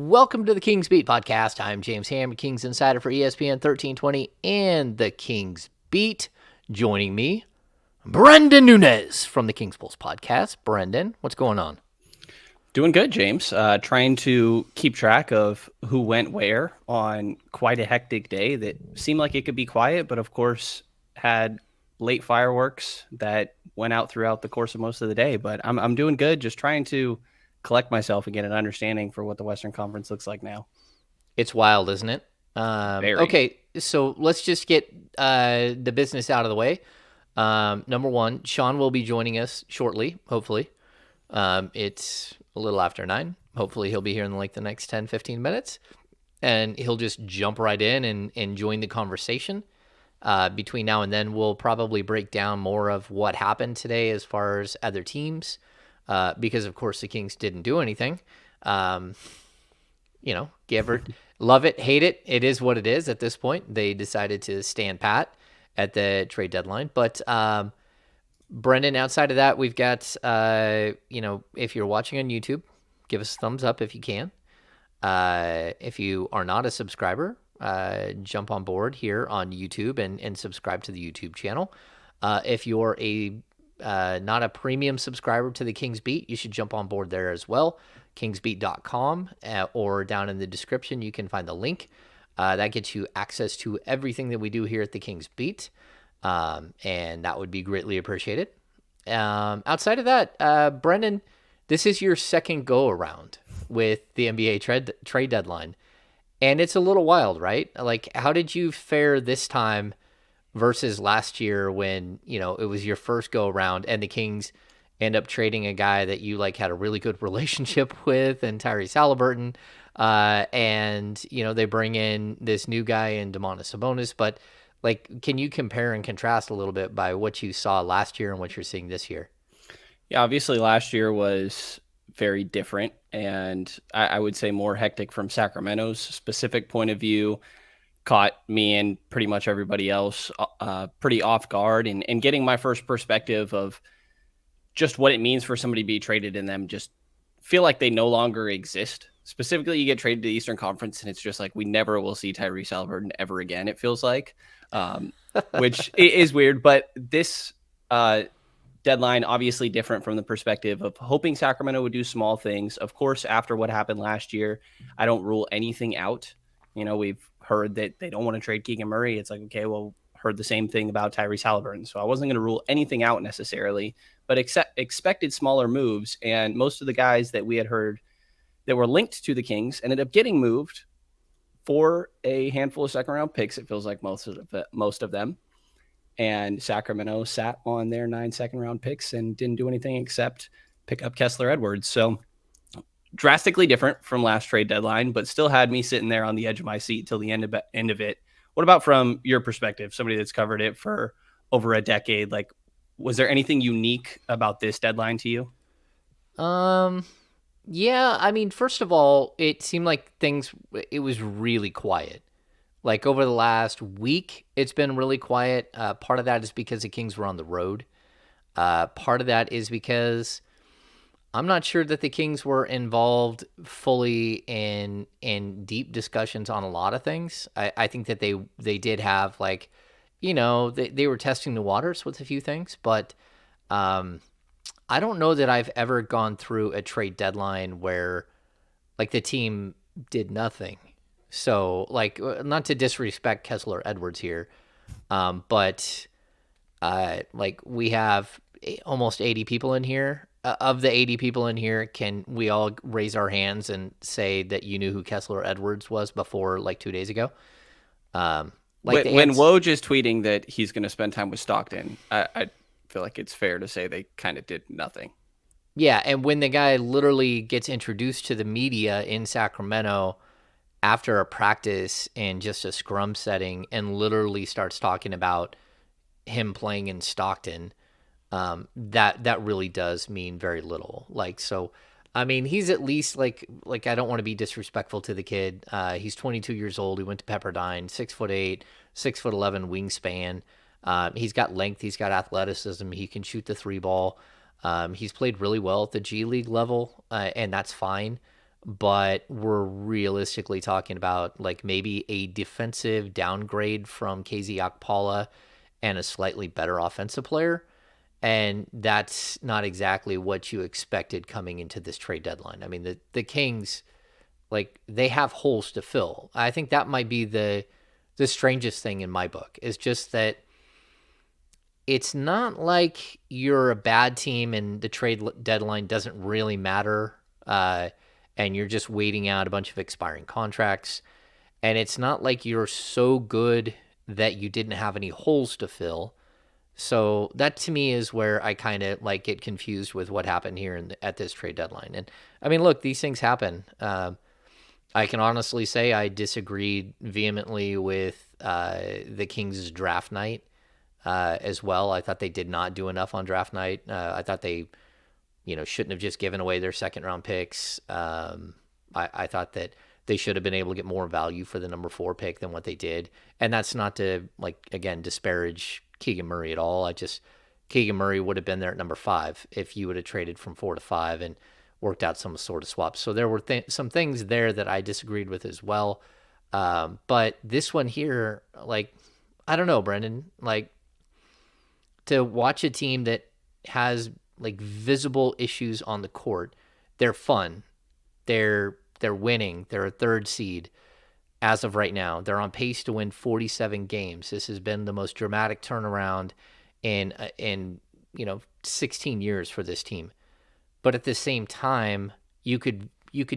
Welcome to the Kings Beat podcast. I'm James Ham, Kings Insider for ESPN 1320 and the Kings Beat. Joining me, Brenden Nunes from the Kings Pulse podcast. Brenden, what's going on? Doing good, James. Trying to keep track of who went where on quite a hectic day that seemed like it could be quiet, but of course had late fireworks that went out throughout the course of most of the day. But I'm doing good, just trying to collect myself and get an understanding for what the Western Conference looks like now. It's wild, isn't it? Very. Okay, so let's just get the business out of the way. Number one, Sean will be joining us shortly, hopefully. It's a little after 9. Hopefully he'll be here in like the next 10, 15 minutes. And he'll just jump right in and join the conversation. Between now and then, we'll probably break down more of what happened today as far as other teams. Because, of course, the Kings didn't do anything. Love it, hate it. It is what it is at this point. They decided to stand pat at the trade deadline. But, Brenden, outside of that, we've got, if you're watching on YouTube, give us a thumbs up if you can. If you are not a subscriber, jump on board here on YouTube and subscribe to the YouTube channel. If you're not a premium subscriber to the Kings Beat, you should jump on board there as well. Kingsbeat.com, or down in the description, you can find the link. That gets you access to everything that we do here at the Kings Beat. And that would be greatly appreciated. Outside of that, Brenden, this is your second go around with the NBA trade deadline. And it's a little wild, right? Like, how did you fare this time versus last year when, it was your first go around and the Kings end up trading a guy that you had a really good relationship with, and Tyrese Halliburton, and they bring in this new guy in Domantas Sabonis. But can you compare and contrast a little bit by what you saw last year and what you're seeing this year? Yeah, obviously last year was very different, and I would say more hectic from Sacramento's specific point of view. Caught me and pretty much everybody else pretty off guard, and getting my first perspective of just what it means for somebody to be traded and them just feel like they no longer exist. Specifically, you get traded to the Eastern Conference, and it's just like we never will see Tyrese Halliburton ever again, it feels like, which is weird. But this deadline, obviously different from the perspective of hoping Sacramento would do small things. Of course, after what happened last year, I don't rule anything out. We've heard that they don't want to trade Keegan Murray. It's like, okay, well, heard the same thing about Tyrese Halliburton. So I wasn't going to rule anything out necessarily, but expected smaller moves. And most of the guys that we had heard that were linked to the Kings ended up getting moved for a handful of second round picks. It feels like most of them. And Sacramento sat on their 9 second round picks and didn't do anything except pick up Kessler Edwards. So drastically different from last trade deadline, but still had me sitting there on the edge of my seat till the end of it. What about from your perspective, somebody that's covered it for over a decade? Was there anything unique about this deadline to you? Yeah, I mean, first of all, it seemed like it was really quiet. Over the last week, it's been really quiet. Part of that is because the Kings were on the road. Part of that is because I'm not sure that the Kings were involved fully in deep discussions on a lot of things. I think that they did have they were testing the waters with a few things, but I don't know that I've ever gone through a trade deadline where the team did nothing. So not to disrespect Kessler Edwards here, but we have almost 80 people in here. Of the 80 people in here, can we all raise our hands and say that you knew who Kessler Edwards was before 2 days ago? When Woj is tweeting that he's going to spend time with Stockton, I feel like it's fair to say they kind of did nothing. Yeah, and when the guy literally gets introduced to the media in Sacramento after a practice in just a scrum setting and literally starts talking about him playing in Stockton, that really does mean very little. So, I mean, he's at least I don't want to be disrespectful to the kid. He's 22 years old. He went to Pepperdine, 6'8", 6'11" wingspan. He's got length. He's got athleticism. He can shoot the 3 ball. He's played really well at the G League level, and that's fine. but we're realistically talking about like maybe a defensive downgrade from KZ Okpala and a slightly better offensive player. And that's not exactly what you expected coming into this trade deadline. I mean, the Kings, like, they have holes to fill. I think that might be the strangest thing in my book, is just that it's not like you're a bad team and the trade deadline doesn't really matter, and you're just waiting out a bunch of expiring contracts. And it's not like you're so good that you didn't have any holes to fill. So that to me is where I kind of like get confused with what happened here at this trade deadline. And I mean, look, these things happen. I can honestly say I disagreed vehemently with the Kings' draft night as well. I thought they did not do enough on draft night. I thought they, shouldn't have just given away their second round picks. I thought that they should have been able to get more value for the number 4 pick than what they did. And that's not to, like, again, disparage Keegan Murray at all. Keegan Murray would have been there at number 5 if you would have traded from 4 to 5 and worked out some sort of swaps. So there were some things there that I disagreed with as well. But this one here, like, I don't know, Brenden, like, to watch a team that has like visible issues on the court, they're fun. They're winning. They're a 3rd seed as of right now. They're on pace to win 47 games. This has been the most dramatic turnaround in 16 years for this team. But at the same time, you could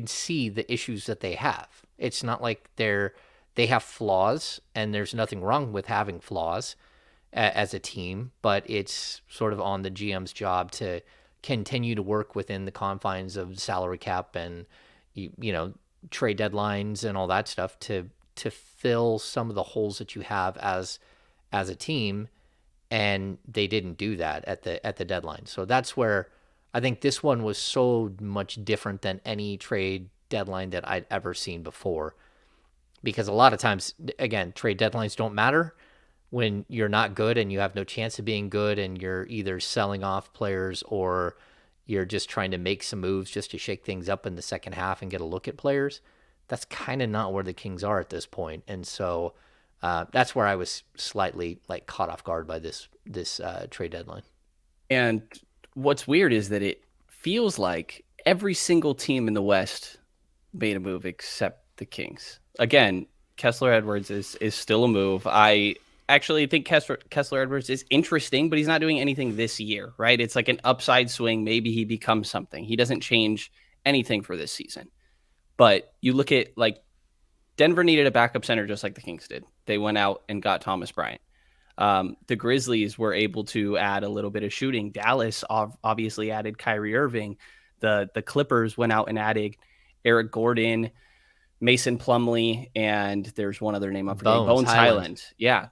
see the issues that they have. It's not like they have flaws, and there's nothing wrong with having flaws as a team, but it's sort of on the GM's job to continue to work within the confines of salary cap and trade deadlines and all that stuff to fill some of the holes that you have as a team. And they didn't do that at the deadline. So that's where I think this one was so much different than any trade deadline that I'd ever seen before. Because a lot of times, again, trade deadlines don't matter when you're not good and you have no chance of being good, and you're either selling off players or you're just trying to make some moves just to shake things up in the second half and get a look at players. That's kind of not where the Kings are at this point. And so that's where I was slightly like caught off guard by this trade deadline. And what's weird is that it feels like every single team in the West made a move except the Kings. Again, Kessler Edwards is still a move. I actually think Kessler Edwards is interesting, but he's not doing anything this year, right? It's like an upside swing. Maybe he becomes something. He doesn't change anything for this season. But you look at, like, Denver needed a backup center just like the Kings did. They went out and got Thomas Bryant. The Grizzlies were able to add a little bit of shooting. Dallas obviously added Kyrie Irving. The Clippers went out and added Eric Gordon, Mason Plumley, and there's one other name I'm forgetting. Bones Highland. Yeah.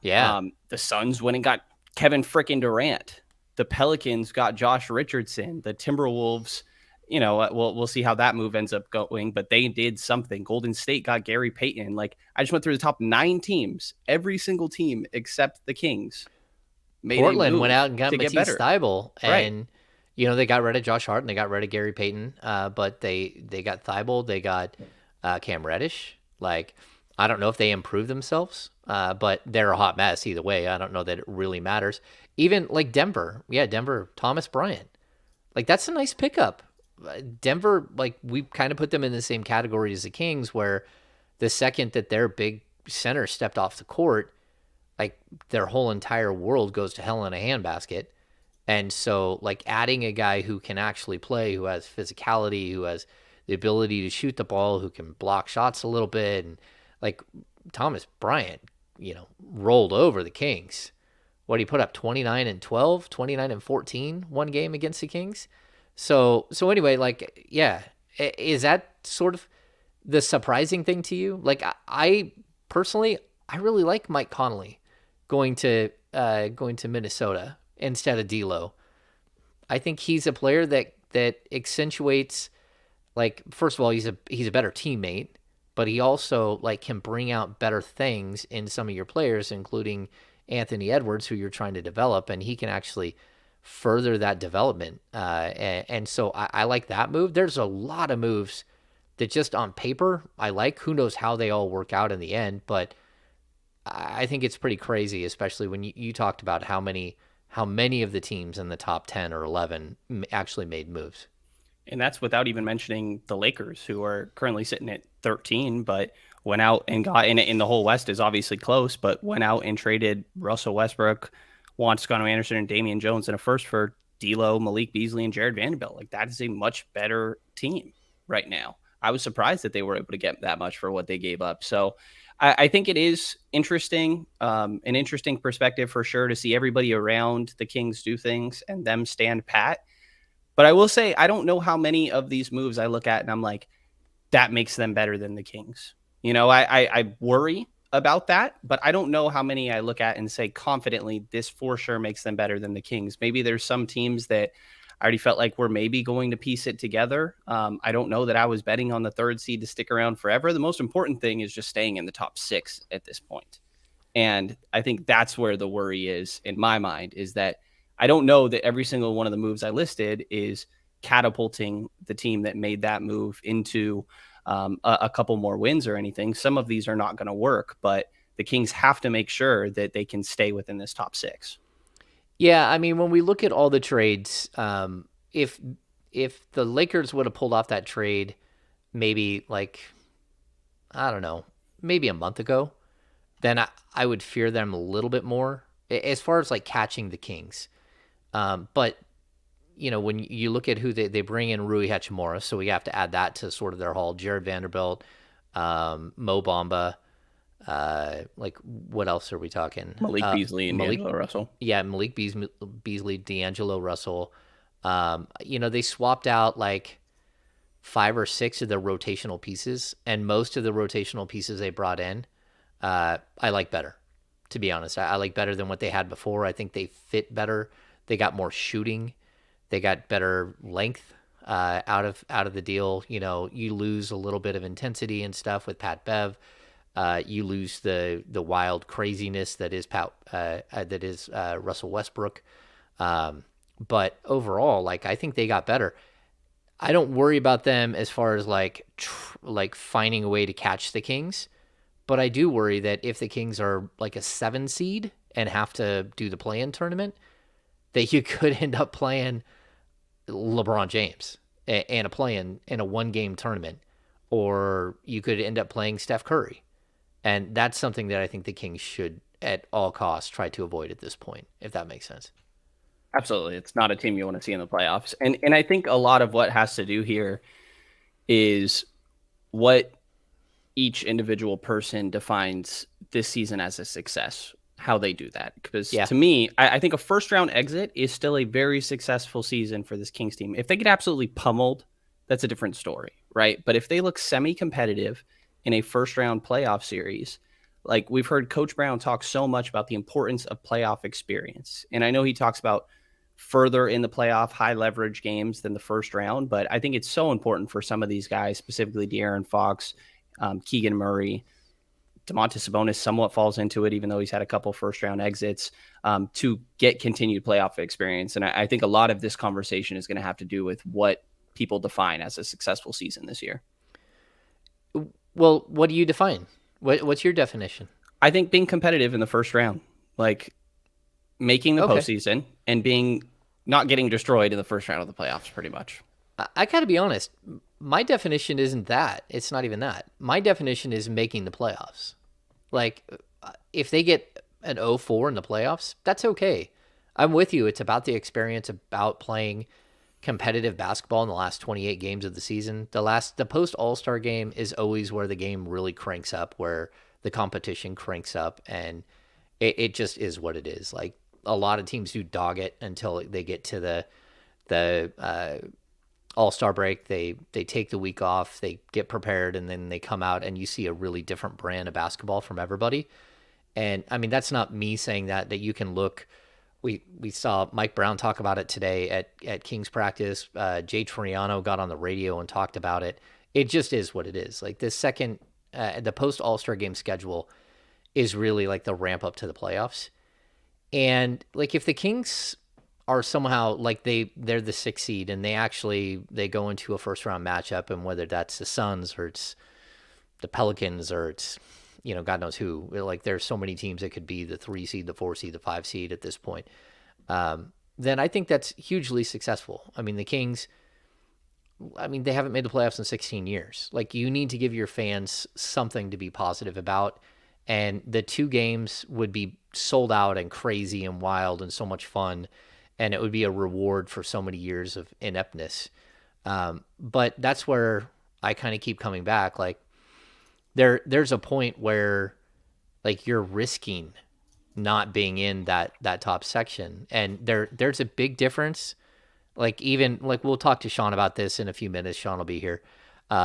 The Suns went and got Kevin frickin' Durant. The Pelicans got Josh Richardson. The Timberwolves, we'll see how that move ends up going, but they did something. Golden State got Gary Payton. Like, I just went through the top 9 teams. Every single team except the Kings Portland went out and got Matisse Thybulle, and they got rid of Josh Hart and they got rid of Gary Payton, but they got Thybulle. They got Cam Reddish. Like, I don't know if they improved themselves, but they're a hot mess either way. I don't know that it really matters. Even like Denver, Thomas Bryant. Like, that's a nice pickup. Denver, like, we kind of put them in the same category as the Kings, where the second that their big center stepped off the court, like, their whole entire world goes to hell in a handbasket. And so, like, adding a guy who can actually play, who has physicality, who has the ability to shoot the ball, who can block shots a little bit, and like Thomas Bryant, rolled over the Kings. What, he put up 29 and 12, 29 and 14 one game against the Kings. So anyway, like, yeah, is that sort of the surprising thing to you? Like, I personally, I really like Mike Conley going to Minnesota instead of D'Lo. I think he's a player that accentuates, like, first of all, he's a better teammate, but he also, like, can bring out better things in some of your players, including Anthony Edwards, who you're trying to develop, and he can actually further that development. And so I like that move. There's a lot of moves that just on paper I like. Who knows how they all work out in the end, but I think it's pretty crazy, especially when you talked about how many of the teams in the top 10 or 11 actually made moves. And that's without even mentioning the Lakers, who are currently sitting at 13, but went out and got in the whole West is obviously close, but went out and traded Russell Westbrook, Juan Toscano Anderson, and Damian Jones in a first for D'Lo, Malik Beasley, and Jared Vanderbilt. Like, that is a much better team right now. I was surprised that they were able to get that much for what they gave up. So I think it is interesting, an interesting perspective for sure to see everybody around the Kings do things and them stand pat. But I will say, I don't know how many of these moves I look at and I'm like, that makes them better than the Kings. I worry about that, but I don't know how many I look at and say confidently, this for sure makes them better than the Kings. Maybe there's some teams that I already felt like we're maybe going to piece it together. I don't know that I was betting on the third seed to stick around forever. The most important thing is just staying in the top 6 at this point. And I think that's where the worry is in my mind, is that I don't know that every single one of the moves I listed is catapulting the team that made that move into a couple more wins or anything. Some of these are not going to work, but the Kings have to make sure that they can stay within this top 6. Yeah, I mean, when we look at all the trades, if the Lakers would have pulled off that trade, maybe like, I don't know, maybe a month ago, then I would fear them a little bit more as far as like catching the Kings. But when you look at who they bring in, Rui Hachimura, so we have to add that to sort of their haul. Jared Vanderbilt, Mo Bamba, like what else are we talking? Malik Beasley and D'Angelo Russell. Yeah, Malik Beasley, D'Angelo Russell. They swapped out like 5 or 6 of the rotational pieces, and most of the rotational pieces they brought in, I like better. To be honest, I like better than what they had before. I think they fit better. They got more shooting. They got better length out of the deal. You lose a little bit of intensity and stuff with Pat Bev. You lose the wild craziness that is Russell Westbrook. But overall, like, I think they got better. I don't worry about them as far as like finding a way to catch the Kings, but I do worry that if the Kings are like a 7 seed and have to do the play-in tournament, that you could end up playing LeBron James and a play-in in a 1-game tournament, or you could end up playing Steph Curry. And that's something that I think the Kings should at all costs try to avoid at this point, if that makes sense. Absolutely. It's not a team you want to see in the playoffs. And I think a lot of what has to do here is what each individual person defines this season as a success, how they do that. Because to me, I think a first round exit is still a very successful season for this Kings team. If they get absolutely pummeled, that's a different story, right? But if they look semi-competitive in a first round playoff series, like we've heard Coach Brown talk so much about the importance of playoff experience. And I know he talks about further in the playoff high leverage games than the first round, but I think it's so important for some of these guys, specifically De'Aaron Fox, Keegan Murray, Domantas Sabonis somewhat falls into it, even though he's had a couple first round exits, to get continued playoff experience. And I think a lot of this conversation is going to have to do with what people define as a successful season this year. Well, what do you define? What's your definition? I think being competitive in the first round, like making the postseason and not getting destroyed in the first round of the playoffs, pretty much. I got to be honest. My definition isn't that. It's not even that. My definition is making the playoffs. Like, if they get an 0-4 in the playoffs, that's okay. I'm with you. It's about the experience, about playing competitive basketball in the last 28 games of the season. The post All-Star game is always where the game really cranks up, where the competition cranks up, and it just is what it is. Like, a lot of teams do dog it until they get to the All-Star break. They take the week off, they get prepared, and then they come out and you see a really different brand of basketball from everybody. And I mean, that's not me saying that you can look. We saw Mike Brown talk about it today at Kings practice. Jay Triano got on the radio and talked about it. It just is what it is. Like, the post All-Star game schedule is really like the ramp up to the playoffs. And like, if the Kings are somehow like they're the 6th seed, and they go into a first round matchup, and whether that's the Suns or it's the Pelicans or it's God knows who. Like there's so many teams that could be the 3 seed, the 4 seed, the 5 seed at this point. Then I think that's hugely successful. I mean, the Kings, they haven't made the playoffs in 16 years. Like, you need to give your fans something to be positive about. And the 2 games would be sold out and crazy and wild and so much fun. And it would be a reward for so many years of ineptness. But that's where I kind of keep coming back. Like, there's a point where, like, you're risking not being in that top section. And there's a big difference. Like, even like, we'll talk to Sean about this in a few minutes. Sean will be here.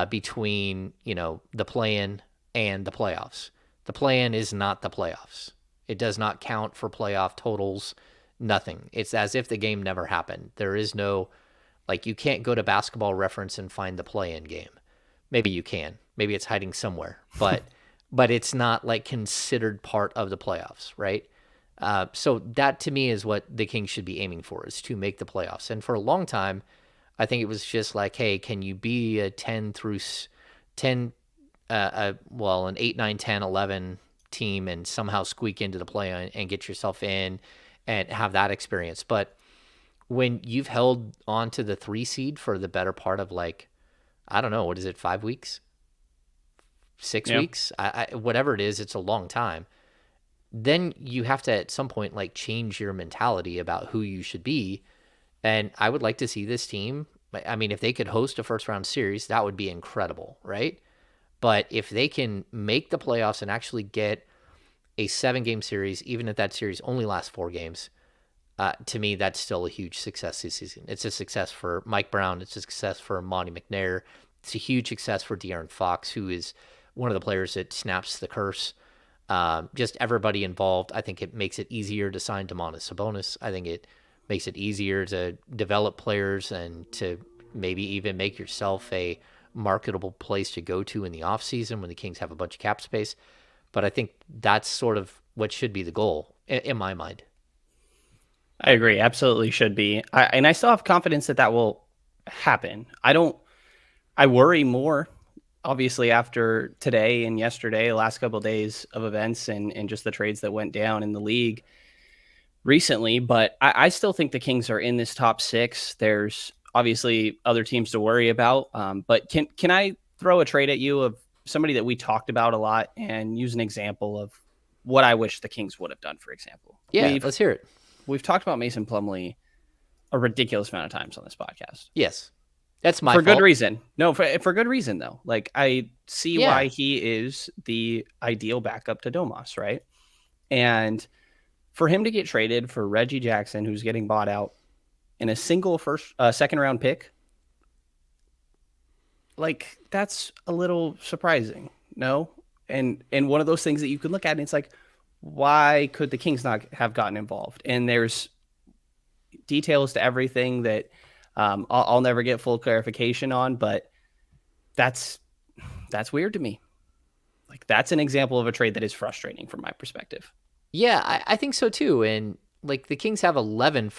Between the play-in and the playoffs. The play-in is not the playoffs. It does not count for playoff totals. Nothing. It's as if the game never happened. There is no, like, you can't go to Basketball Reference and find the play-in game. Maybe you can. Maybe it's hiding somewhere. But it's not like considered part of the playoffs, right? So that to me is what the Kings should be aiming for, is to make the playoffs. And for a long time, I think it was just like, hey, can you be a 10 through 10, an 8, 9, 10, 11 team and somehow squeak into the play and get yourself in and have that experience. But when you've held on to the 3 seed for the better part of, like, I don't know, what is it, 5 weeks? 6 weeks? Whatever it is, it's a long time. Then you have to at some point, like, change your mentality about who you should be. And I would like to see this team. I mean, if they could host a first round series, that would be incredible, right? But if they can make the playoffs and actually get a 7-game series, even if that series only lasts 4 games, to me, that's still a huge success this season. It's a success for Mike Brown. It's a success for Monty McNair. It's a huge success for De'Aaron Fox, who is one of the players that snaps the curse. Just everybody involved. I think it makes it easier to sign Domantas Sabonis. I think it makes it easier to develop players and to maybe even make yourself a marketable place to go to in the offseason when the Kings have a bunch of cap space. But I think that's sort of what should be the goal in my mind. I agree. Absolutely should be. And I still have confidence that will happen. I worry more, obviously, after today and yesterday, the last couple of days of events and just the trades that went down in the league recently. But I still think the Kings are in this top 6. There's obviously other teams to worry about. But can I throw a trade at you of somebody that we talked about a lot and use an example of what I wish the Kings would have done, for example? Yeah, let's hear it. We've talked about Mason Plumley a ridiculous amount of times on this podcast. Yes. That's my fault. For good reason. No, for good reason, though. Like, I see why he is the ideal backup to Domas, right? And for him to get traded for Reggie Jackson, who's getting bought out, in a single second round pick, like, that's a little surprising, no? And one of those things that you could look at and it's like, why could the Kings not have gotten involved? And there's details to everything that I'll never get full clarification on, but that's weird to me. Like, that's an example of a trade that is frustrating from my perspective. Yeah, I think so too. And, like, the Kings have 11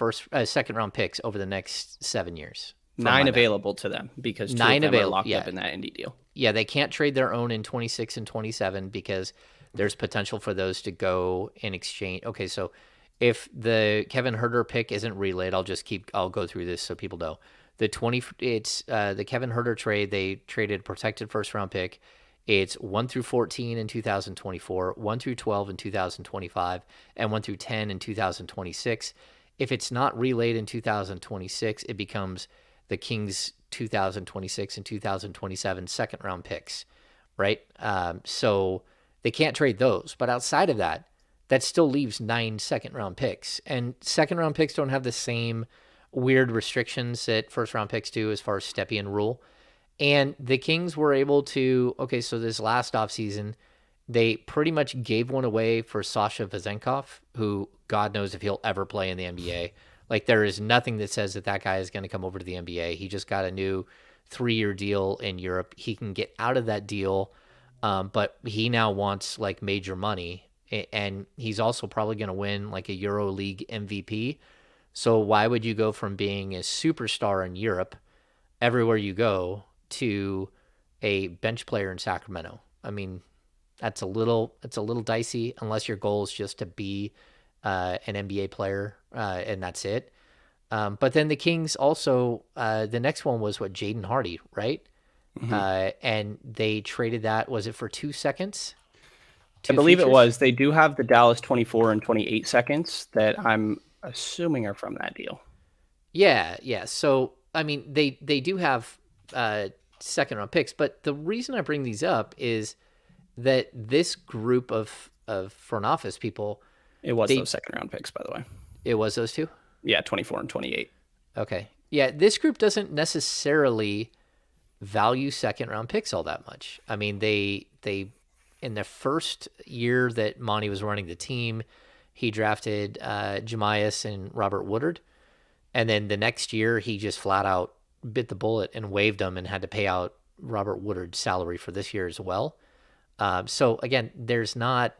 second round picks over the next 7 years. 9 available to them because 2 of them are locked up in that Indy deal. Yeah, they can't trade their own in 26 and 27 because there's potential for those to go in exchange. Okay, so if the Kevin Huerter pick isn't relayed, I'll go through this so people know. The Kevin Huerter trade. They traded a protected first round pick. It's 1 through 14 in 2024, 1 through 12 in 2025, and 1 through 10 in 2026. If it's not relayed in 2026, it becomes the Kings 2026 and 2027 second round picks, right? So they can't trade those. But outside of that, that still leaves 9 second round picks. And second round picks don't have the same weird restrictions that first round picks do as far as Stepien rule. And the Kings were able to, so this last offseason, they pretty much gave one away for Sasha Vezenkov, who God knows if he'll ever play in the NBA. Like, there is nothing that says that guy is going to come over to the NBA. He just got a new 3-year deal in Europe. He can get out of that deal, but he now wants, like, major money. And he's also probably going to win, like, a EuroLeague MVP. So why would you go from being a superstar in Europe everywhere you go to a bench player in Sacramento? I mean, it's a little dicey unless your goal is just to be an NBA player and that's it. But then the Kings also the next one was what, Jaden Hardy, right? Hmm. And they traded that. Was it for 2 seconds, I two believe it futures? was. They do have the Dallas 24 and 28 seconds that I'm assuming are from that deal. Yeah, yeah. So I mean, they do have second round picks, but the reason I bring these up is that this group of front office people, It was they those second round picks, by the way. it was those two. Yeah, 24 and 28. Okay, yeah. This group doesn't necessarily value second round picks all that much. I mean, they in the first year that Monty was running the team, he drafted Jemias and Robert Woodard. And then the next year, he just flat out bit the bullet and waived them and had to pay out Robert Woodard's salary for this year as well. So again, there's not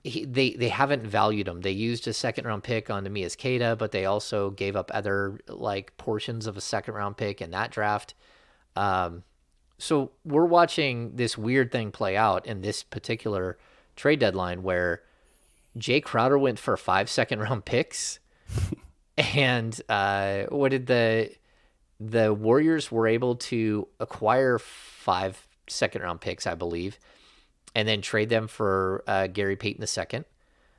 they haven't valued him. They used a second round pick on Nemias Queta, but they also gave up other like portions of a second round pick in that draft. Um, so we're watching this weird thing play out in this particular trade deadline where Jay Crowder went for 5 second round picks. And what did the Warriors were able to acquire 5 second round picks, I believe, and then trade them for Gary Payton II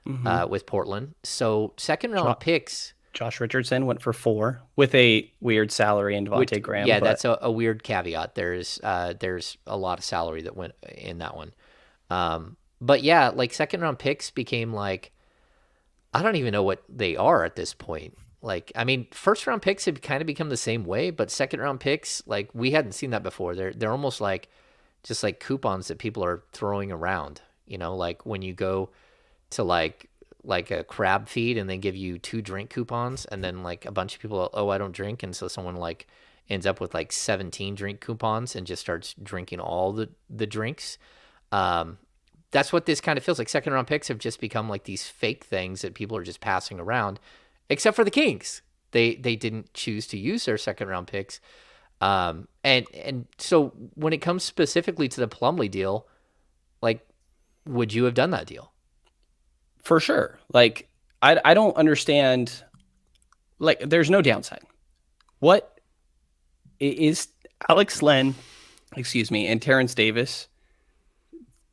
Mm-hmm. with Portland. So second round picks, Josh Richardson went for 4 with a weird salary in which Devontae Graham. yeah, But that's a weird caveat. There's a lot of salary that went in that one. But yeah, like second round picks became like, I don't even know what they are at this point. Like, I mean, first round picks have kind of become the same way, but second round picks, like we hadn't seen that before. They're almost like just like coupons that people are throwing around. You know, like when you go to like a crab feed and they give you 2 drink coupons, and then like a bunch of people, oh, I don't drink, and so someone like ends up with like 17 drink coupons and just starts drinking all the drinks. Um, that's what this kind of feels like. Second round picks have just become like these fake things that people are just passing around, except for the Kings. They didn't choose to use their second round picks. And so when it comes specifically to the Plumley deal, like, would you have done that deal? for sure, like I don't understand. Like, there's no downside. What is Alex Len, excuse me, and Terrence Davis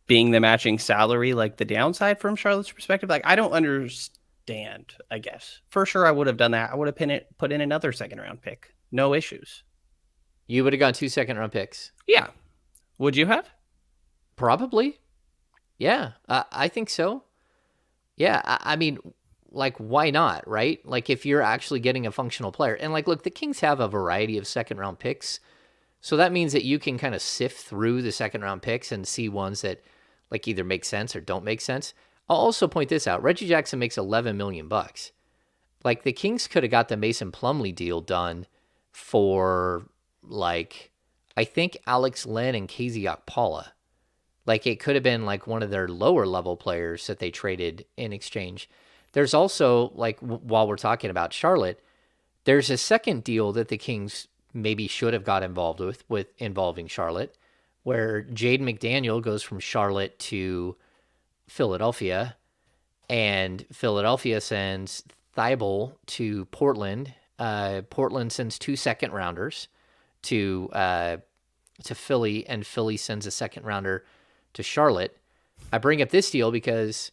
being the matching salary, like the downside from Charlotte's perspective? Like, I don't understand, I guess. For sure, I would have done that. I would have put in another second round pick. No issues. You would have gone 2 second round picks. Yeah. Would you have? Probably. Yeah, I think so. Yeah, I mean, like, why not, right? Like, if you're actually getting a functional player. And, like, look, the Kings have a variety of second round picks. So that means that you can kind of sift through the second round picks and see ones that, like, either make sense or don't make sense. I'll also point this out. Reggie Jackson makes 11 million bucks. Like, the Kings could have got the Mason Plumley deal done for, like, I think Alex Len and KZ Okpala. Like, it could have been like one of their lower level players that they traded in exchange. There's also, like, while we're talking about Charlotte, there's a second deal that the Kings maybe should have got involved with involving Charlotte, where Jaden McDaniel goes from Charlotte to Philadelphia, and Philadelphia sends Thibault to Portland. Portland sends 2 second rounders to Philly, and Philly sends a second rounder to Charlotte. I bring up this deal because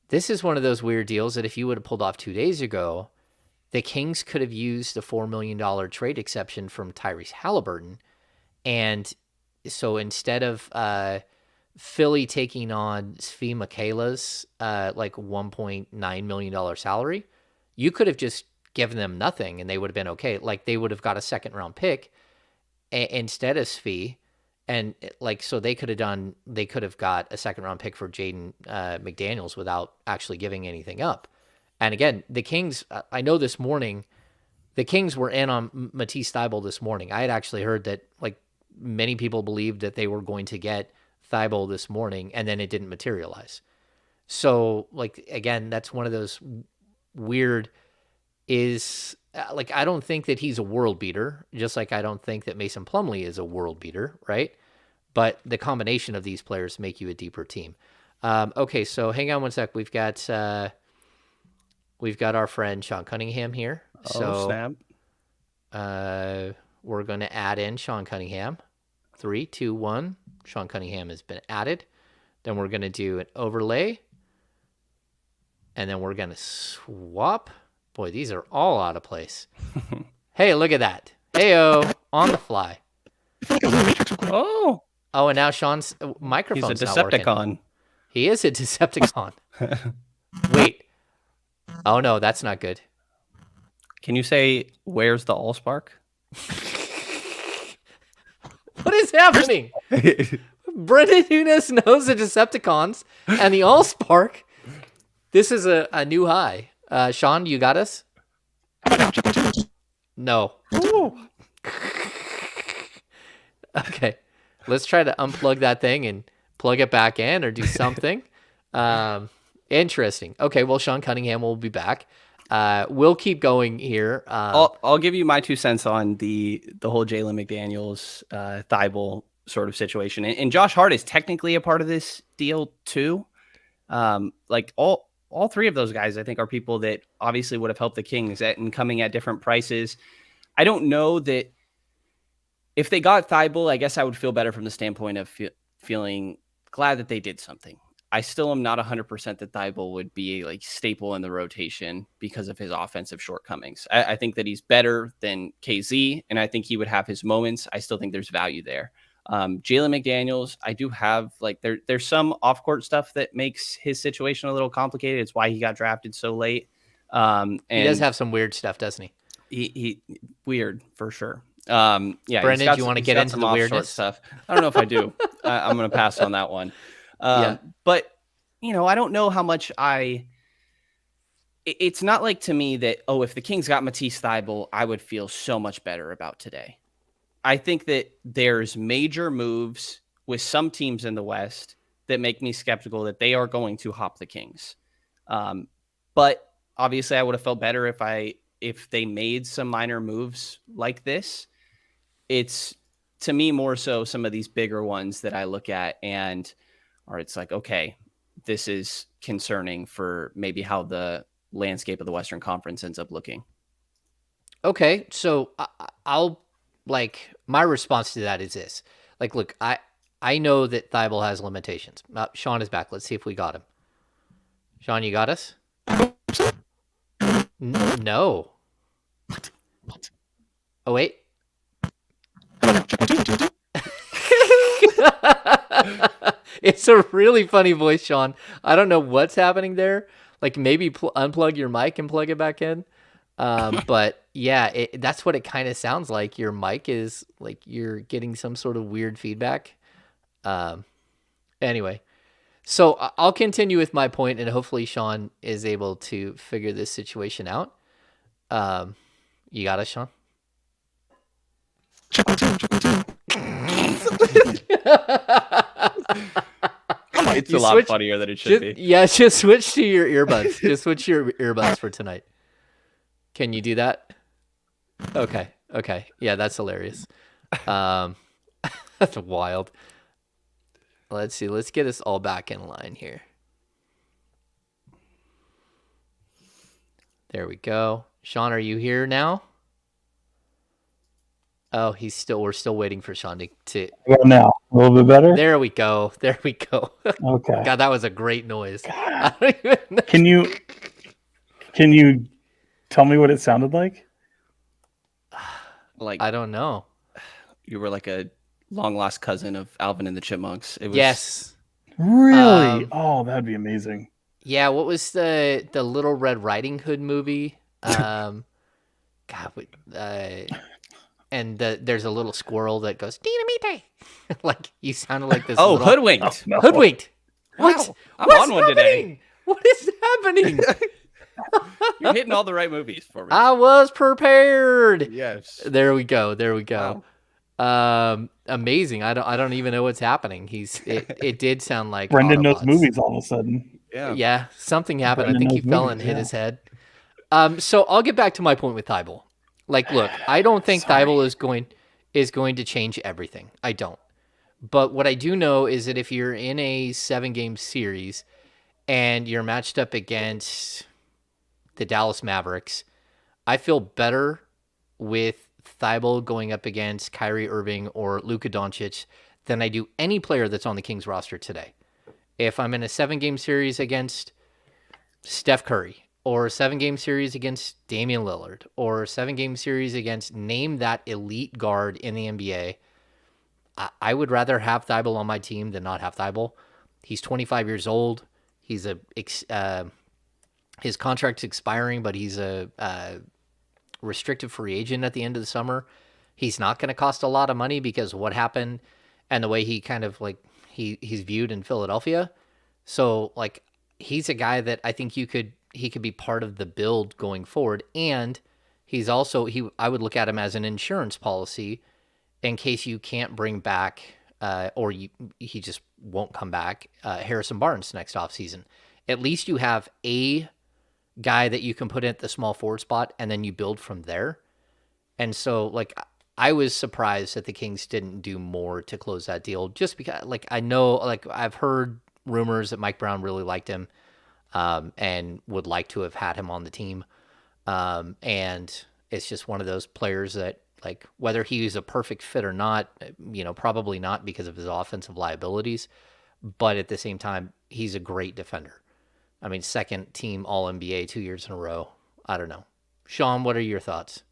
this is one of those weird deals that if you would have pulled off 2 days ago, the Kings could have used the $4 million trade exception from Tyrese Halliburton. And so instead of Philly taking on Svi Mikhaila's like $1.9 million salary, you could have just given them nothing and they would have been okay. Like, they would have got a second round pick instead of Svi. And like, so they could have got a second round pick for Jaden McDaniels without actually giving anything up. And again, the Kings, I know this morning, the Kings were in on Matisse Thybulle this morning. I had actually heard that, like, many people believed that they were going to get Thybulle this morning, and then it didn't materialize. So, like, again, that's one of those weird, is like, I don't think that he's a world beater, just like I don't think that Mason Plumley is a world beater, right? But the combination of these players make you a deeper team. Okay, so hang on one sec. We've got our friend Sean Cunningham here. Oh, So snap. we're going to add in Sean Cunningham. 3, 2, 1. Sean Cunningham has been added. Then we're going to do an overlay. And then we're going to swap. Boy, these are all out of place. Hey, look at that. Heyo, on the fly. Oh, and now Sean's he's microphone's a not working. Decepticon. He is a Decepticon. Wait. Oh, no, that's not good. Can you say, where's the Allspark? What is happening? Brenden Nunes knows the Decepticons and the Allspark. This is a new high. Sean, you got us? No. Okay. Let's try to unplug that thing and plug it back in or do something. Interesting. Okay, well, Sean Cunningham will be back. We'll keep going here. I'll give you my 2 cents on the whole Jalen McDaniels Thibault sort of situation, and Josh Hart is technically a part of this deal too. Like all 3 of those guys, I think, are people that obviously would have helped the Kings and coming at different prices. I don't know that if they got Thibault, I guess I would feel better from the standpoint of feeling glad that they did something. I still am not 100% that Thibault would be a staple in the rotation because of his offensive shortcomings. I think that he's better than KZ, and I think he would have his moments. I still think there's value there. Jalen McDaniels, I do have there's some off-court stuff that makes his situation a little complicated. It's why he got drafted so late. And he does have some weird stuff, doesn't he? He weird for sure. Yeah, Brenden, do you want to get into the weirdness stuff? I don't know if I do. I'm going to pass on that one. But I don't know how much it's not like to me that, if the Kings got Matisse Thybulle, I would feel so much better about today. I think that there's major moves with some teams in the West that make me skeptical that they are going to hop the Kings. But obviously I would have felt better if they made some minor moves like this. It's, to me, more so some of these bigger ones that I look at it's like, okay, this is concerning for maybe how the landscape of the Western Conference ends up looking. Okay, so I'll my response to that is this. Look, I know that Thibault has limitations. Sean is back. Let's see if we got him. Sean, you got us? No. What? Oh, wait. It's a really funny voice, Sean. I don't know what's happening there. Maybe unplug your mic and plug it back in. But yeah, that's what it kind of sounds like. Your mic is you're getting some sort of weird feedback. Anyway, so I'll continue with my point, and hopefully Sean is able to figure this situation out. You got us, Sean? Check my team. It's a lot funnier than it should be. Yeah, just switch to your earbuds. Just switch your earbuds for tonight. Can you do that? Okay. Yeah, that's hilarious. That's wild. Let's see. Let's get us all back in line here. There we go. Sean, are you here now? Oh, we're still waiting for Sean to Well, now a little bit better. There we go. Okay. God, that was a great noise. Can you tell me what it sounded like? Like, I don't know. You were like a long lost cousin of Alvin and the Chipmunks. It was, yes. Really? Oh, that'd be amazing. Yeah. What was the Little Red Riding Hood movie? And there's a little squirrel that goes Dinamite. You sounded like this. Hoodwinked. Oh, no. Hoodwinked. What? Wow. I'm What's on one happening? today. What is happening? You're hitting all the right movies for me. I was prepared. Yes. There we go. Wow. Amazing. I don't even know what's happening. It did sound like Brenden knows Autobots. movies all of a sudden. Yeah. Yeah, something happened. Brenden I think he knows fell movies, and hit his head. So I'll get back to my point with Thibault. Like, look, I don't think Thibault is going to change everything. I don't. But what I do know is that if you're in a 7-game series and you're matched up against the Dallas Mavericks, I feel better with Thibault going up against Kyrie Irving or Luka Doncic than I do any player that's on the Kings roster today. If I'm in a 7-game series against Steph Curry or a 7-game series against Damian Lillard or a 7-game series against name that elite guard in the NBA, I would rather have Thibault on my team than not have Thibault. He's 25 years old. He's his contract's expiring, but he's a restricted free agent at the end of the summer. He's not going to cost a lot of money because of what happened and the way he kind of like he's viewed in Philadelphia. So like he's a guy that I think he could be part of the build going forward, and he's also I would look at him as an insurance policy in case you can't bring back he just won't come back, Harrison Barnes next offseason. At least you have a guy that you can put in at the small forward spot, and then you build from there. And so, like, I was surprised that the Kings didn't do more to close that deal, just because, like, I know, like, I've heard rumors that Mike Brown really liked him and would like to have had him on the team. And it's just one of those players that, like, whether he's a perfect fit or not, probably not because of his offensive liabilities. But at the same time, he's a great defender. I mean, second team All-NBA 2 years in a row. I don't know. Sean, what are your thoughts?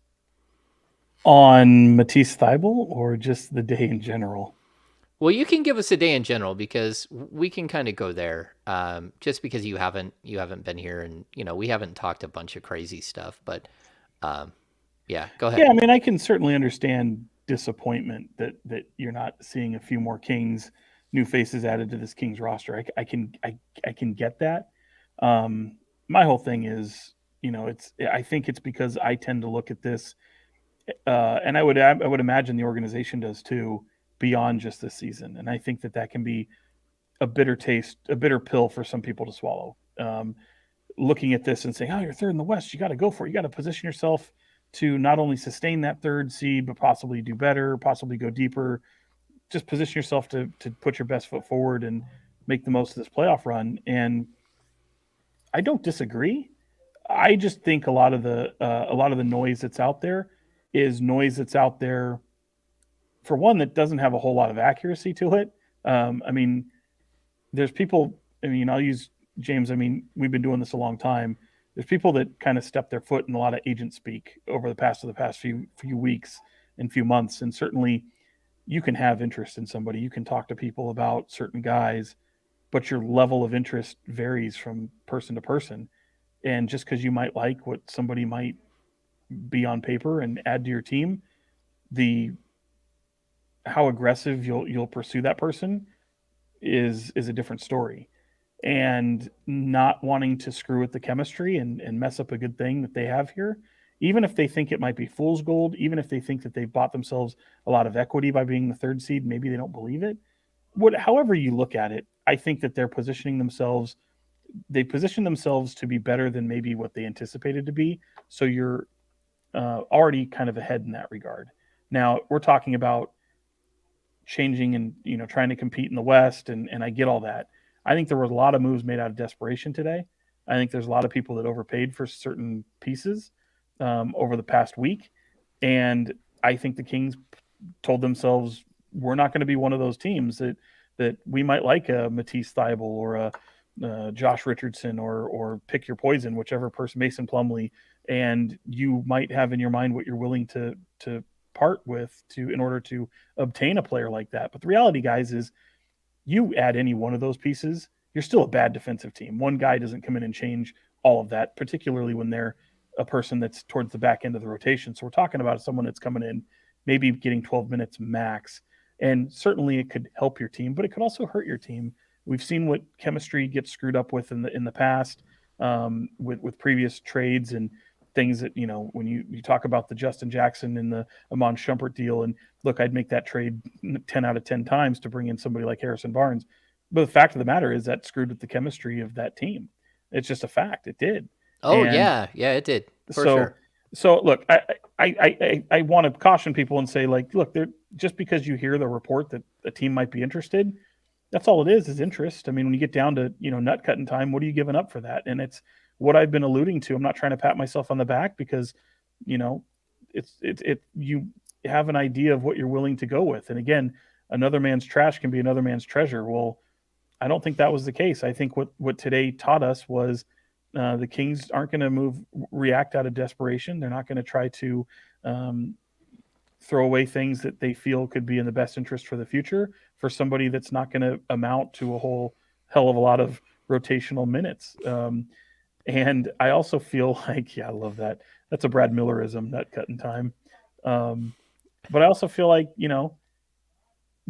On Matisse Thybulle or just the day in general? Well, you can give us a day in general because we can kind of go there. Just because you haven't been here, and we haven't talked a bunch of crazy stuff. But yeah, go ahead. Yeah, I mean, I can certainly understand disappointment that you're not seeing a few more Kings, new faces added to this Kings roster. I can get that. My whole thing is, I think it's because I tend to look at this, and I would imagine the organization does too, beyond just this season. And I think that can be a bitter pill for some people to swallow. Looking at this and saying, "Oh, you're third in the West, you got to go for it. You got to position yourself to not only sustain that third seed, but possibly do better, possibly go deeper. Just position yourself to put your best foot forward and make the most of this playoff run." And I don't disagree. I just think a lot of the noise that's out there is noise that's out there, for one, that doesn't have a whole lot of accuracy to it. I mean, there's people. I mean, I'll use James. I mean, we've been doing this a long time. There's people that kind of step their foot in a lot of agent speak over the past few weeks and few months, and certainly you can have interest in somebody. You can talk to people about certain guys, but your level of interest varies from person to person. And just because you might like what somebody might be on paper and add to your team, how aggressive you'll pursue that person is a different story. And not wanting to screw with the chemistry and mess up a good thing that they have here, even if they think it might be fool's gold, even if they think that they've bought themselves a lot of equity by being the third seed, maybe they don't believe it. However you look at it, I think that they position themselves to be better than maybe what they anticipated to be. So you're already kind of ahead in that regard. Now we're talking about changing and trying to compete in the West, and I get all that. I think there was a lot of moves made out of desperation today. I think there's a lot of people that overpaid for certain pieces over the past week, and I think the Kings told themselves, we're not going to be one of those teams that we might like a Matisse Thybulle or a Josh Richardson or pick your poison, whichever person, Mason Plumley, and you might have in your mind what you're willing to part with in order to obtain a player like that. But the reality, guys, is you add any one of those pieces, you're still a bad defensive team. One guy doesn't come in and change all of that, particularly when they're a person that's towards the back end of the rotation. So we're talking about someone that's coming in, maybe getting 12 minutes max. And certainly it could help your team, but it could also hurt your team. We've seen what chemistry gets screwed up with in the past with previous trades and things that, when you talk about the Justin Jackson and the Amon Shumpert deal, and look, I'd make that trade 10 out of 10 times to bring in somebody like Harrison Barnes. But the fact of the matter is that screwed with the chemistry of that team. It's just a fact. It did. Oh And yeah, yeah, it did for so sure. so look, I want to caution people and say, like, look, just because you hear the report that a team might be interested, that's all it is interest. I mean, when you get down to, nut cutting time, what are you giving up for that? And it's what I've been alluding to. I'm not trying to pat myself on the back because, you know, you have an idea of what you're willing to go with. And again, another man's trash can be another man's treasure. Well, I don't think that was the case. I think what today taught us was the Kings aren't going to react out of desperation. They're not going to try to um, throw away things that they feel could be in the best interest for the future for somebody that's not going to amount to a whole hell of a lot of rotational minutes. And I also feel like, yeah, I love that. That's a Brad Millerism, nut cutting time. Um, but I also feel like,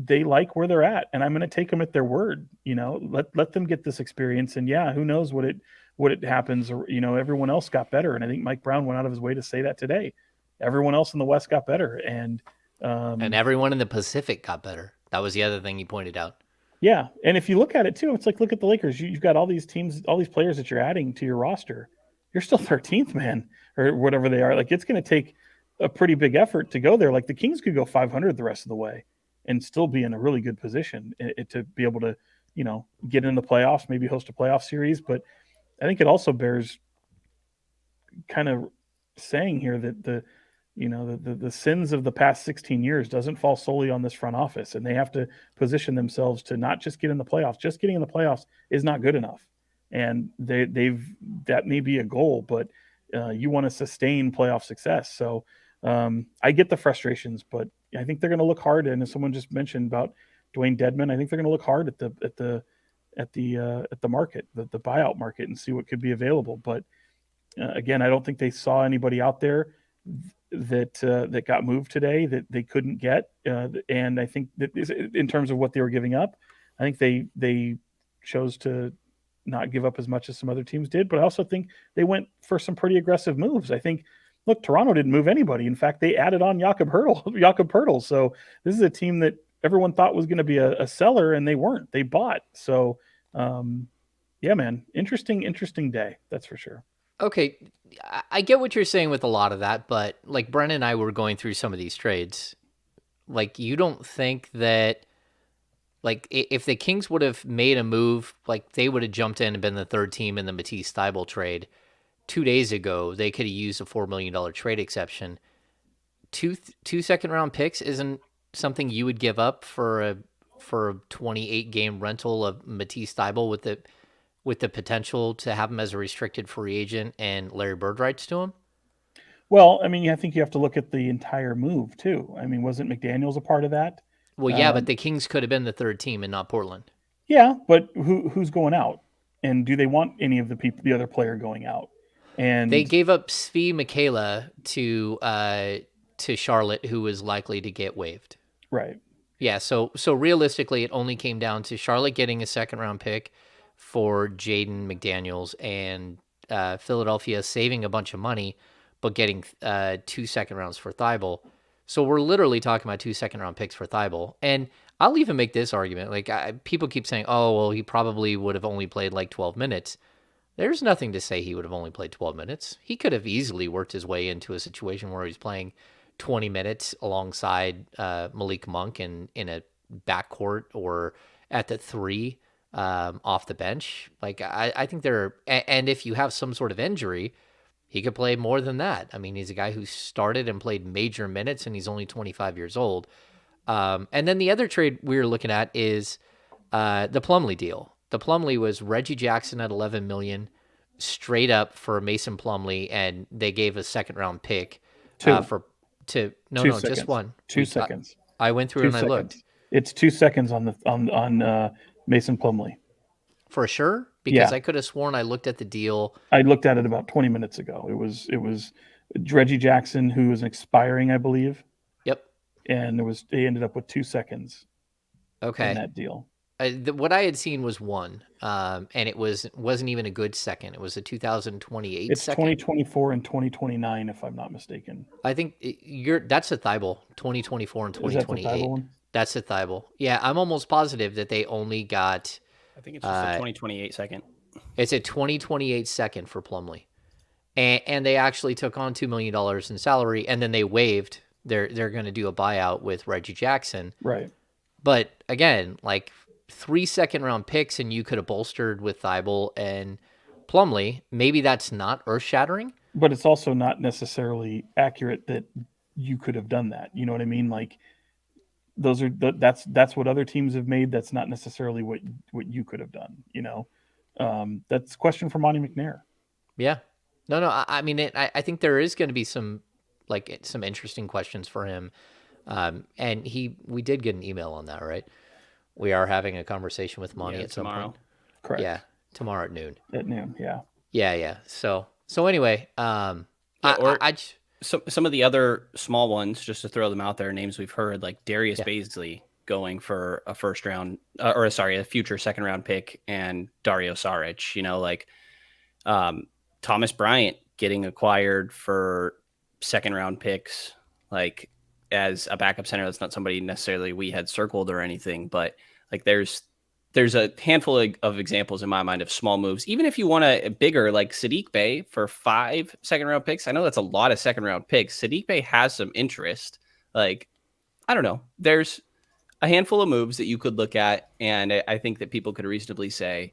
they like where they're at, and I'm going to take them at their word. Let them get this experience, and yeah, who knows what it happens, or everyone else got better, and I think Mike Brown went out of his way to say that today. Everyone else in the West got better, and And everyone in the Pacific got better. That was the other thing he pointed out. yeah, and if you look at it too, it's like, look at the Lakers. You've got all these teams, all these players that you're adding to your roster. You're still 13th, man, or whatever they are. Like, it's going to take a pretty big effort to go there. Like, the Kings could go 500 the rest of the way and still be in a really good position to be able to, get in the playoffs, maybe host a playoff series. But I think it also bears kind of saying here that the sins of the past 16 years doesn't fall solely on this front office, and they have to position themselves to not just get in the playoffs. Just getting in the playoffs is not good enough, and that may be a goal, but you want to sustain playoff success. So I get the frustrations, but I think they're going to look hard. And as someone just mentioned about Dwayne Dedman, I think they're going to look hard at the market, the buyout market, and see what could be available. But again, I don't think they saw anybody out there that got moved today that they couldn't get. And I think that in terms of what they were giving up, I think they chose to not give up as much as some other teams did. But I also think they went for some pretty aggressive moves. I think, look, Toronto didn't move anybody. In fact, they added on Jakob Pertl. So this is a team that everyone thought was going to be a seller, and they weren't. They bought. So yeah, man, interesting day. That's for sure. Okay, I get what you're saying with a lot of that, but like Brennan and I were going through some of these trades. Like, you don't think that, like, if the Kings would have made a move, like they would have jumped in and been the third team in the Matisse Thybulle trade 2 days ago, they could have used a $4 million trade exception. Two second round picks isn't something you would give up for a 28 game rental of Matisse Thybulle with the potential to have him as a restricted free agent and Larry Bird rights to him? Well, I mean, I think you have to look at the entire move too. I mean, wasn't McDaniels a part of that? Well, yeah, but the Kings could have been the third team and not Portland. Yeah, but who's going out? And do they want any of the other player going out? And They gave up Svi Michaela to Charlotte, who was likely to get waived. right. Yeah, so realistically, it only came down to Charlotte getting a second round pick for Jaden McDaniels and Philadelphia saving a bunch of money, but getting 2 second rounds for Thybulle. So we're literally talking about 2 second round picks for Thybulle. And I'll even make this argument. Like, people keep saying, oh, well, he probably would have only played like 12 minutes. There's nothing to say he would have only played 12 minutes. He could have easily worked his way into a situation where he's playing 20 minutes alongside Malik Monk in a backcourt or at the three off the bench. Like, I think and if you have some sort of injury, he could play more than that. I mean, he's a guy who started and played major minutes, and he's only 25 years old. And then the other trade we were looking at is the Plumley deal. The Plumley was Reggie Jackson at $11 million straight up for Mason Plumley, and they gave a second round pick Two. No, 2 seconds. just one. 2 seconds. I went through 2 and I seconds. looked It's 2 seconds on Mason Plumley. for sure, because Yeah. I could have sworn I looked at the deal. I looked at it about 20 minutes ago. It was Reggie Jackson, who was expiring, I believe, Yep. and they ended up with 2 seconds in Okay. that deal. What I had seen was one, and it wasn't even a good second. It was a 2028 It's second. 2024 and 2029, if I'm not mistaken. I think that's a Thybulle, 2024 and Is that the 2028. Thybulle one? That's a Thybulle. Yeah, I'm almost positive that they only got. I think it's just a 2028 second. It's a 2028 second for Plumley. and they actually took on $2 million in salary, and then they waived. They're going to do a buyout with Reggie Jackson. Right. But again, like 3 second-round picks, and you could have bolstered with Thibault and Plumley. Maybe that's not earth-shattering. But it's also not necessarily accurate that you could have done that. You know what I mean? Like those are that's what other teams have made. That's not necessarily what you could have done. You know, that's a question for Monty McNair. Yeah. No. I mean, I think there is going to be some interesting questions for him. And we did get an email on that, right? We are having a conversation with Monty at some point. Correct. Yeah, tomorrow at noon. At noon, yeah. Yeah. So anyway, some of the other small ones, just to throw them out there, names we've heard, like Darius Baisley going for a a future second round pick, and Dario Saric. You know, like Thomas Bryant getting acquired for second round picks, like as a backup center. That's not somebody necessarily we had circled or anything, but like there's a handful of examples in my mind of small moves. Even if you want a bigger, like Sadiq Bey for 5 second round picks, I know that's a lot of second round picks. Sadiq Bey has some interest. Like, I don't know. There's a handful of moves that you could look at, and I think that people could reasonably say,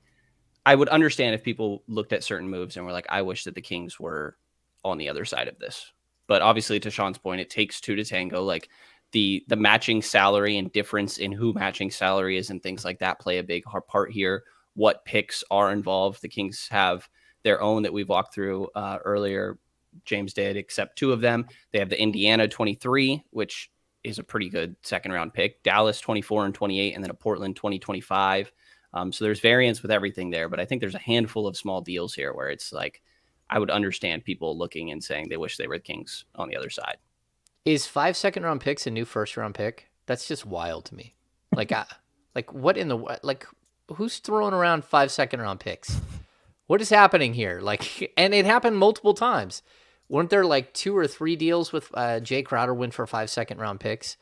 I would understand if people looked at certain moves and were like, I wish that the Kings were on the other side of this. But obviously, to Sean's point, it takes 2 to tango. Like the matching salary and difference in who matching salary is and things like that play a big part here. What picks are involved? The Kings have their own that we've walked through earlier. James did, except 2 of them. They have the Indiana 23, which is a pretty good second round pick. Dallas 24 and 28, and then a Portland 2025. So there's variance with everything there, but I think there's a handful of small deals here where it's like, I would understand people looking and saying they wish they were the Kings on the other side. Is 5 second round picks a new first round pick? That's just wild to me. Like, what in the, like, who's throwing around 5 second round picks? What is happening here? Like, and it happened multiple times. Weren't there like 2 or 3 deals with Jay Crowder went for 5 second round picks?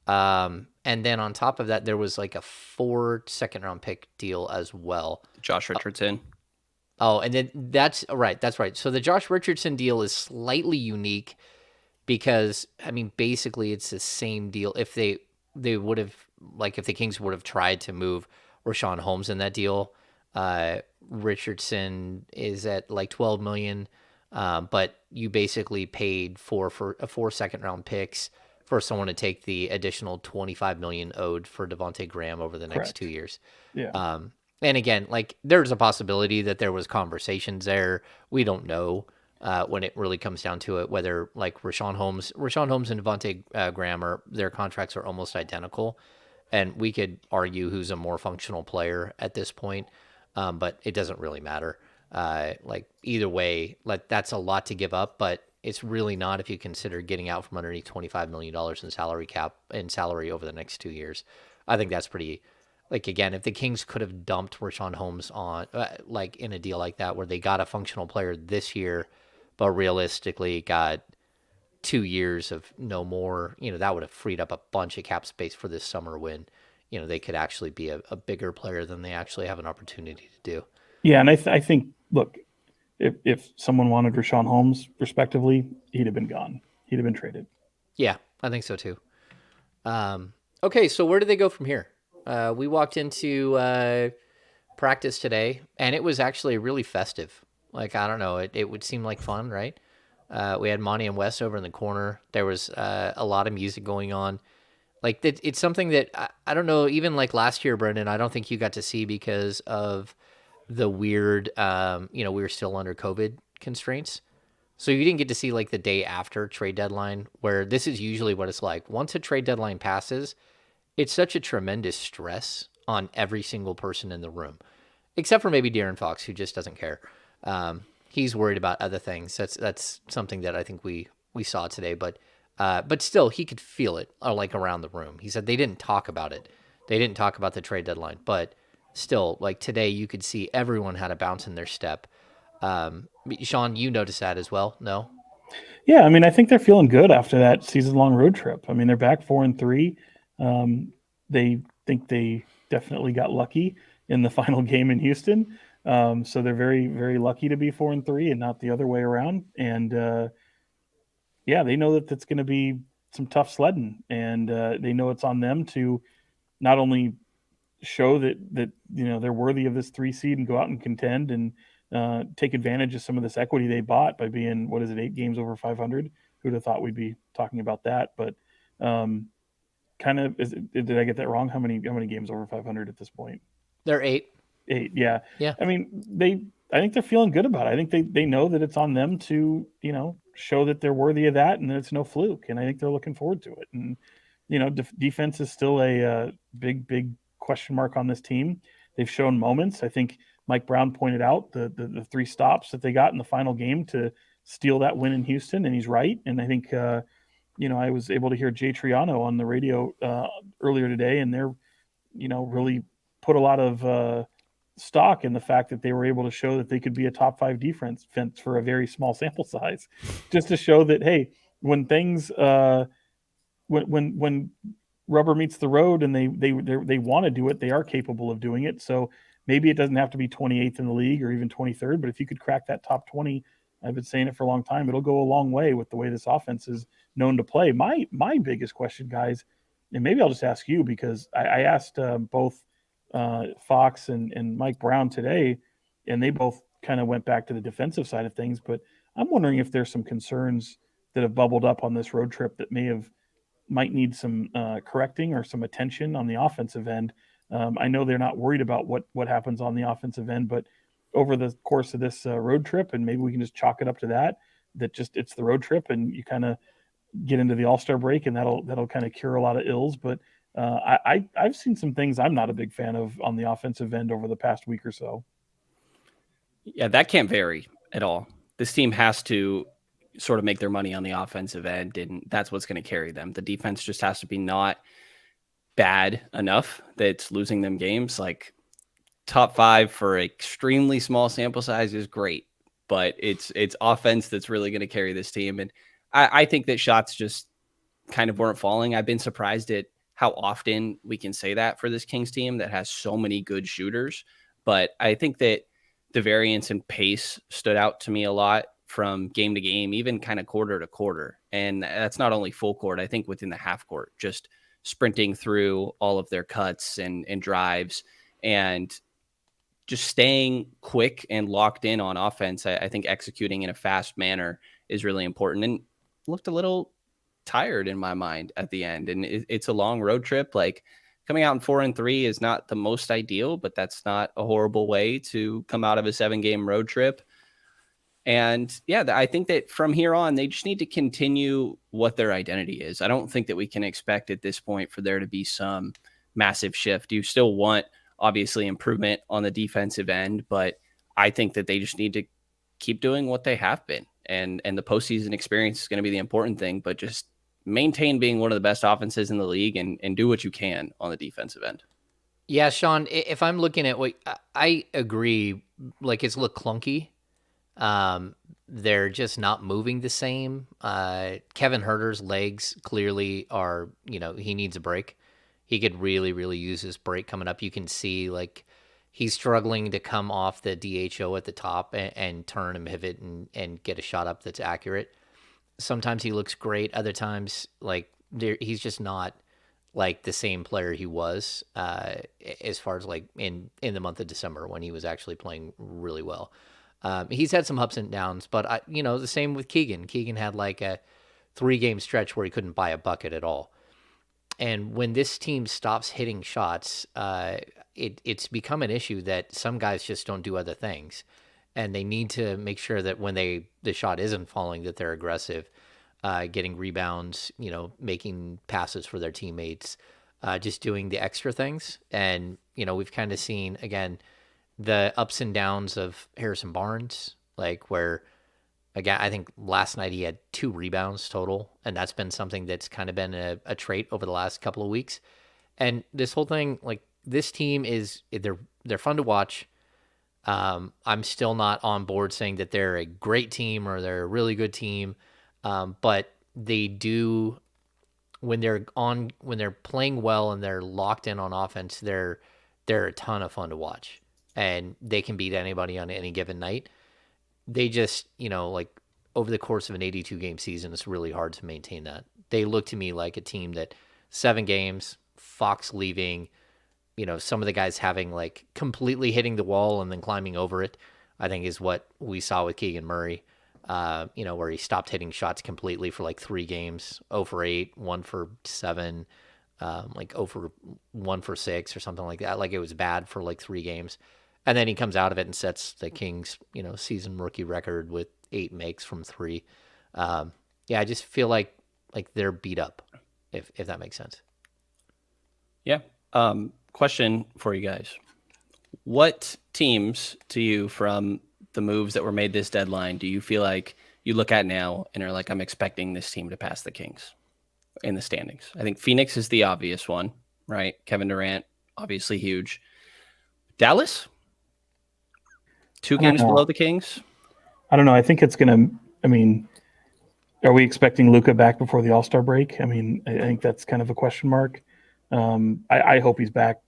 And then on top of that, there was like a 4 second round pick deal as well. Josh Richardson. And then that's right. So the Josh Richardson deal is slightly unique because, I mean, basically it's the same deal. If they would have, like, if the Kings would have tried to move Rashawn Holmes in that deal, Richardson is at like $12 million, but you basically paid for 4 second round picks for someone to take the additional $25 million owed for Devontae Graham over the next 2 years. Yeah. And again, like, there's a possibility that there was conversations there. We don't know when it really comes down to it, whether like Rashawn Holmes and Devontae Graham their contracts are almost identical. And we could argue who's a more functional player at this point, but it doesn't really matter. Like, either way, like, that's a lot to give up, but it's really not if you consider getting out from underneath $25 million in salary over the next 2 years. I think that's pretty, like, again, if the Kings could have dumped Rashawn Holmes on, like, in a deal like that where they got a functional player this year, but realistically got 2 years of no more, that would have freed up a bunch of cap space for this summer when, they could actually be a bigger player than they actually have an opportunity to do. Yeah, and I think, look, if someone wanted Rashawn Holmes, respectively, he'd have been gone. He'd have been traded. Yeah, I think so too. Okay, so where do they go from here? We walked into practice today, and it was actually really festive. Like, I don't know, it would seem like fun, right? We had Monty and Wes over in the corner. There was a lot of music going on. Like, it's something that, I don't know, even like last year, Brenden, I don't think you got to see because of the weird, we were still under COVID constraints. So you didn't get to see like the day after trade deadline, where this is usually what it's like. Once a trade deadline passes, it's such a tremendous stress on every single person in the room, except for maybe De'Aaron Fox, who just doesn't care. He's worried about other things. That's something that I think we saw today, but still he could feel it like around the room. He said they didn't talk about it. They didn't talk about the trade deadline, but still, like today, you could see everyone had a bounce in their step. Sean, you noticed that as well? No? Yeah, I mean, I think they're feeling good after that season-long road trip. I mean, they're back 4-3. They think they definitely got lucky in the final game in Houston. So they're very, very lucky to be 4-3 and not the other way around. And yeah, they know that that's going to be some tough sledding, and they know it's on them to not only show that they're worthy of this 3 seed and go out and contend and take advantage of some of this equity they bought by being, what is it, 8 games over 500. Who'd have thought we'd be talking about that? But kind of, did I get that wrong? How many games over 500 at this point? They're 8. 8, yeah. Yeah. I mean, I think they're feeling good about it. I think they know that it's on them to show that they're worthy of that and that it's no fluke. And I think they're looking forward to it. And defense is still a big question mark on this team. They've shown moments. I think Mike Brown pointed out the 3 stops that they got in the final game to steal that win in Houston, and he's right. And I think I was able to hear Jay Triano on the radio earlier today, and they're really put a lot of stock in the fact that they were able to show that they could be a top 5 defense for a very small sample size, just to show that, hey, when things when rubber meets the road and they want to do it, they are capable of doing it. So maybe it doesn't have to be 28th in the league or even 23rd, but if you could crack that top 20, I've been saying it for a long time, it'll go a long way with the way this offense is known to play. My biggest question, guys, and maybe I'll just ask you, because I asked both Fox and Mike Brown today, and they both kind of went back to the defensive side of things. But I'm wondering if there's some concerns that have bubbled up on this road trip that might need some correcting or some attention on the offensive end. I know they're not worried about what happens on the offensive end, but over the course of this road trip, and maybe we can just chalk it up to that just it's the road trip, and you kind of get into the All-Star break, and that'll kind of cure a lot of ills. But I've seen some things I'm not a big fan of on the offensive end over the past week or so. Yeah, that can't vary at all. This team has to sort of make their money on the offensive end, and that's what's going to carry them. The defense just has to be not bad enough that it's losing them games. Like, top 5 for an extremely small sample size is great, but it's offense that's really going to carry this team. And I think that shots just kind of weren't falling. I've been surprised at how often we can say that for this Kings team that has so many good shooters. But I think that the variance in pace stood out to me a lot from game to game, even kind of quarter to quarter. And that's not only full court, I think within the half court, just sprinting through all of their cuts and drives and just staying quick and locked in on offense. I think executing in a fast manner is really important, and looked a little tired in my mind at the end. And it's a long road trip. Like, coming out in 4-3 is not the most ideal, but that's not a horrible way to come out of a 7-game road trip. And yeah, I think that from here on, they just need to continue what their identity is. I don't think that we can expect at this point for there to be some massive shift. You still want, obviously, improvement on the defensive end, but I think that they just need to keep doing what they have been. And the postseason experience is going to be the important thing, but just maintain being one of the best offenses in the league and do what you can on the defensive end. Yeah, Sean, if I'm looking at what I agree, like, it's look clunky. They're just not moving the same. Kevin Huerter's legs clearly are, he needs a break. He could really, really use his break coming up. You can see, like, he's struggling to come off the DHO at the top and turn and pivot and get a shot up that's accurate. Sometimes he looks great. Other times, like, he's just not like the same player he was as far as, like, in the month of December when he was actually playing really well. He's had some ups and downs, but the same with Keegan. Keegan had like a 3-game stretch where he couldn't buy a bucket at all. And when this team stops hitting shots, it's become an issue that some guys just don't do other things, and they need to make sure that when the shot isn't falling, that they're aggressive, getting rebounds, making passes for their teammates, just doing the extra things. And we've kind of seen again the ups and downs of Harrison Barnes, like, where, again, I think last night he had 2 rebounds total, and that's been something that's kind of been a trait over the last couple of weeks. And this whole thing, like, this team they're fun to watch. I'm still not on board saying that they're a great team or they're a really good team, but they do, when they're playing well and they're locked in on offense, they're a ton of fun to watch. and they can beat anybody on any given night. They just, like over the course of an 82 game season, it's really hard to maintain that. They look to me like a team that 7 games, Fox leaving, some of the guys having like completely hitting the wall and then climbing over it, I think is what we saw with Keegan Murray, where he stopped hitting shots completely for like 3 games, 0 for 8, 1 for 7, like 0 for 1 for 6 or something like that. Like it was bad for like 3 games. And then he comes out of it and sets the Kings, season rookie record with 8 makes from 3. I just feel like they're beat up, if that makes sense. Yeah. Question for you guys. What teams to you from the moves that were made this deadline do you feel like you look at now and are like, I'm expecting this team to pass the Kings in the standings? I think Phoenix is the obvious one, right? Kevin Durant, obviously huge. Dallas? 2 games below the Kings? I don't know. I think it's going to, are we expecting Luka back before the All-Star break? I think that's kind of a question mark. I hope he's back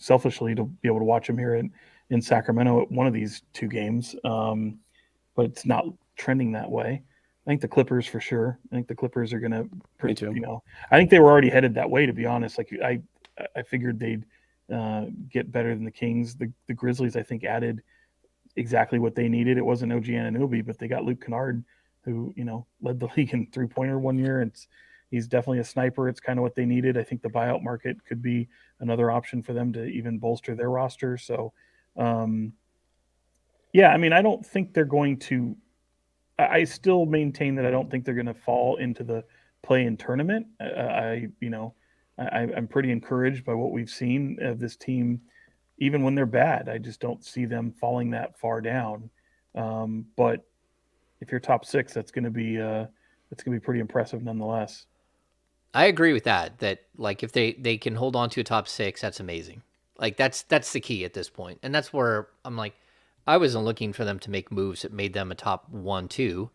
selfishly to be able to watch him here in Sacramento at one of these 2 games. But it's not trending that way. I think the Clippers for sure. I think the Clippers are going to, Me too. I think they were already headed that way, to be honest. Like I figured they'd get better than the Kings. The Grizzlies, I think, added exactly what they needed. It wasn't OG Anunoby, but they got Luke Kennard, who, led the league in 3-pointer one year. And he's definitely a sniper. It's kind of what they needed. I think the buyout market could be another option for them to even bolster their roster. So, I don't think they're going to – I still maintain that I don't think they're going to fall into the play-in tournament. I'm pretty encouraged by what we've seen of this team, even when they're bad. I just don't see them falling that far down. But if you're top 6, that's going to be pretty impressive nonetheless. I agree with that. That like if they can hold on to a top 6, that's amazing. Like that's the key at this point, and that's where I'm like, I wasn't looking for them to make moves that made them a top 1, 2.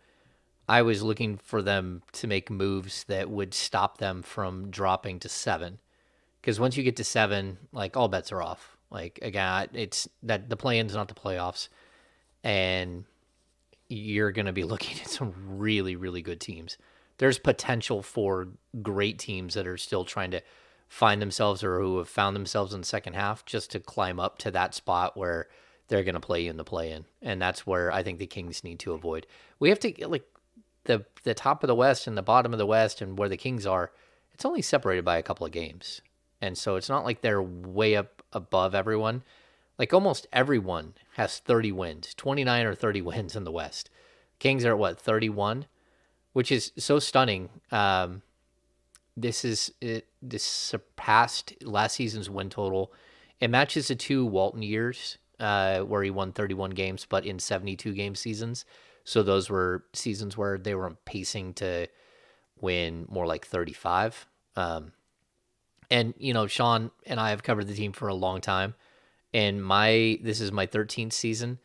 I was looking for them to make moves that would stop them from dropping to 7. Because once you get to 7, like all bets are off. Like again, it's that the play-in's not the playoffs, and you're going to be looking at some really, really good teams. There's potential for great teams that are still trying to find themselves or who have found themselves in the second half just to climb up to that spot where they're going to play in the play-in. And that's where I think the Kings need to avoid. We have to, like, the top of the West and the bottom of the West and where the Kings are, it's only separated by a couple of games. And so it's not like they're way up above everyone. Like almost everyone has 30 wins, 29 or 30 wins in the West. Kings are at 31, which is so stunning. This surpassed last season's win total. It matches the 2 Walton years where he won 31 games, but in 72 game seasons. So those were seasons where they were pacing to win more like 35. And, Sean and I have covered the team for a long time. And this is my 13th season.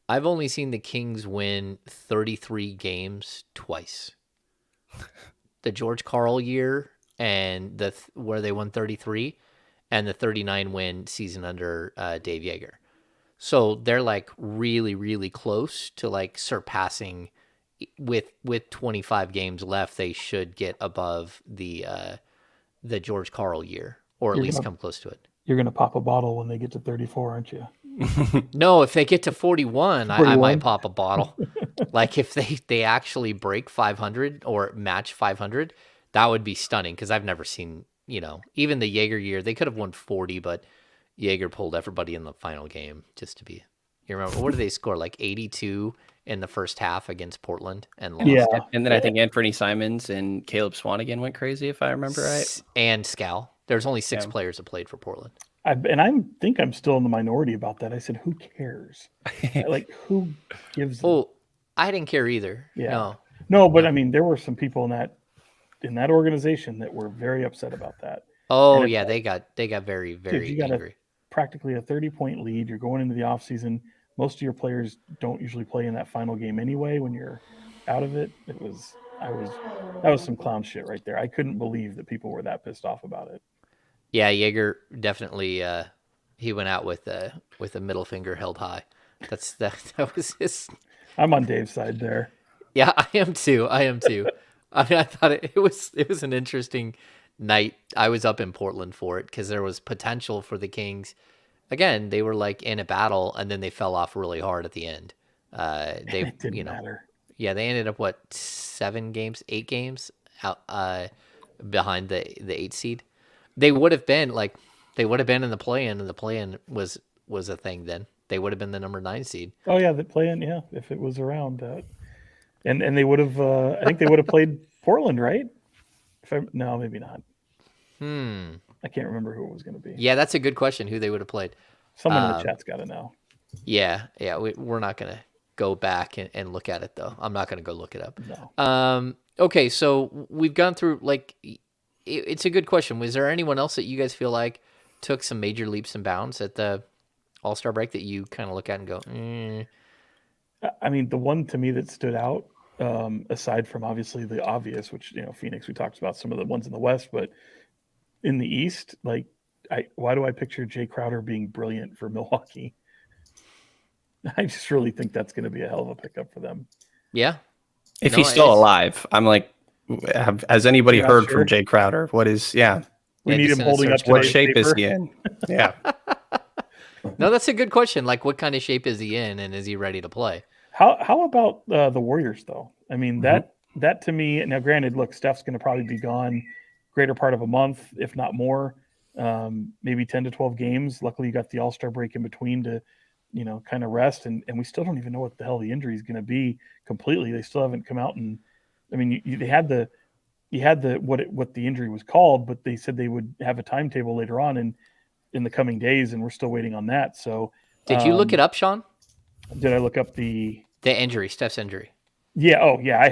I've only seen the Kings win 33 games twice. The George Karl year and where they won 33, and the 39 win season under Dave Yeager. So they're like really, really close to like surpassing with 25 games left. They should get above the George Karl year, or at least come close to it. You're going to pop a bottle when they get to 34, aren't you? No, if they get to 41, I might pop a bottle. Like if they actually break 500 or match 500, that would be stunning because I've never seen, even the Yeager year, they could have won 40, but Yeager pulled everybody in the final game just to be. You remember, what did they score? Like 82 in the first half against Portland and lost. Yeah. And then I think Anthony Simons and Caleb Swanigan went crazy, if I remember right. And Scal. There's only 6 players that played for Portland. I think I'm still in the minority about that. I said, who cares? Like, who gives? Oh, I didn't care either. Yeah. No, but I mean, there were some people in that organization that were very upset about that. Oh yeah, they got very, very angry. Practically a 30-point lead. You're going into the offseason. Most of your players don't usually play in that final game anyway. When you're out of it, that was some clown shit right there. I couldn't believe that people were that pissed off about it. Yeah, Yeager definitely He went out with a middle finger held high. That was his. I'm on Dave's side there. Yeah, I am too. I am too. I mean, I thought it was an interesting night. I was up in Portland for it because there was potential for the Kings. Again, they were like in a battle, and then they fell off really hard at the end. They, It didn't matter. yeah, they ended up what 8 games out behind the 8 seed. They would have been like they would have been in the play-in, and the play-in was a thing then. They would have been the number 9 seed. Oh yeah, the play-in, yeah, if it was around, and they would have. I think they would have played Portland, right? No, maybe not. I can't remember who it was going to be. Yeah, that's a good question. Who they would have played? Someone in the chat's got to know. Yeah. We're not gonna go back and look at it though. I'm not gonna go look it up. No. Okay, so we've gone through like it's a good question. Was there anyone else that you guys feel like took some major leaps and bounds at the All-Star break that you kind of look at and go, I mean, the one to me that stood out, aside from obviously the obvious, which Phoenix, we talked about some of the ones in the West, but in the East, like, why do I picture Jay Crowder being brilliant for Milwaukee? I just really think that's going to be a hell of a pickup for them. Yeah. If he's still alive, I'm like, has anybody heard sure. from Jay Crowder? What is, We need him holding up what today's shape paper. is he in? Yeah. No, that's a good question. Like, what kind of shape is he in, and is he ready to play? How about the Warriors though? I mean, that to me, now granted, look, Steph's going to probably be gone greater part of a month, if not more, maybe 10 to 12 games. Luckily, you got the All-Star break in between to, kind of rest. And we still don't even know what the hell the injury is going to be completely. They still haven't come out and, I mean, you had the what the injury was called, but they said they would have a timetable later on in the coming days, and we're still waiting on that. So, did you look it up, Sean? Did I look up the injury, Steph's injury? Yeah. Oh, yeah. I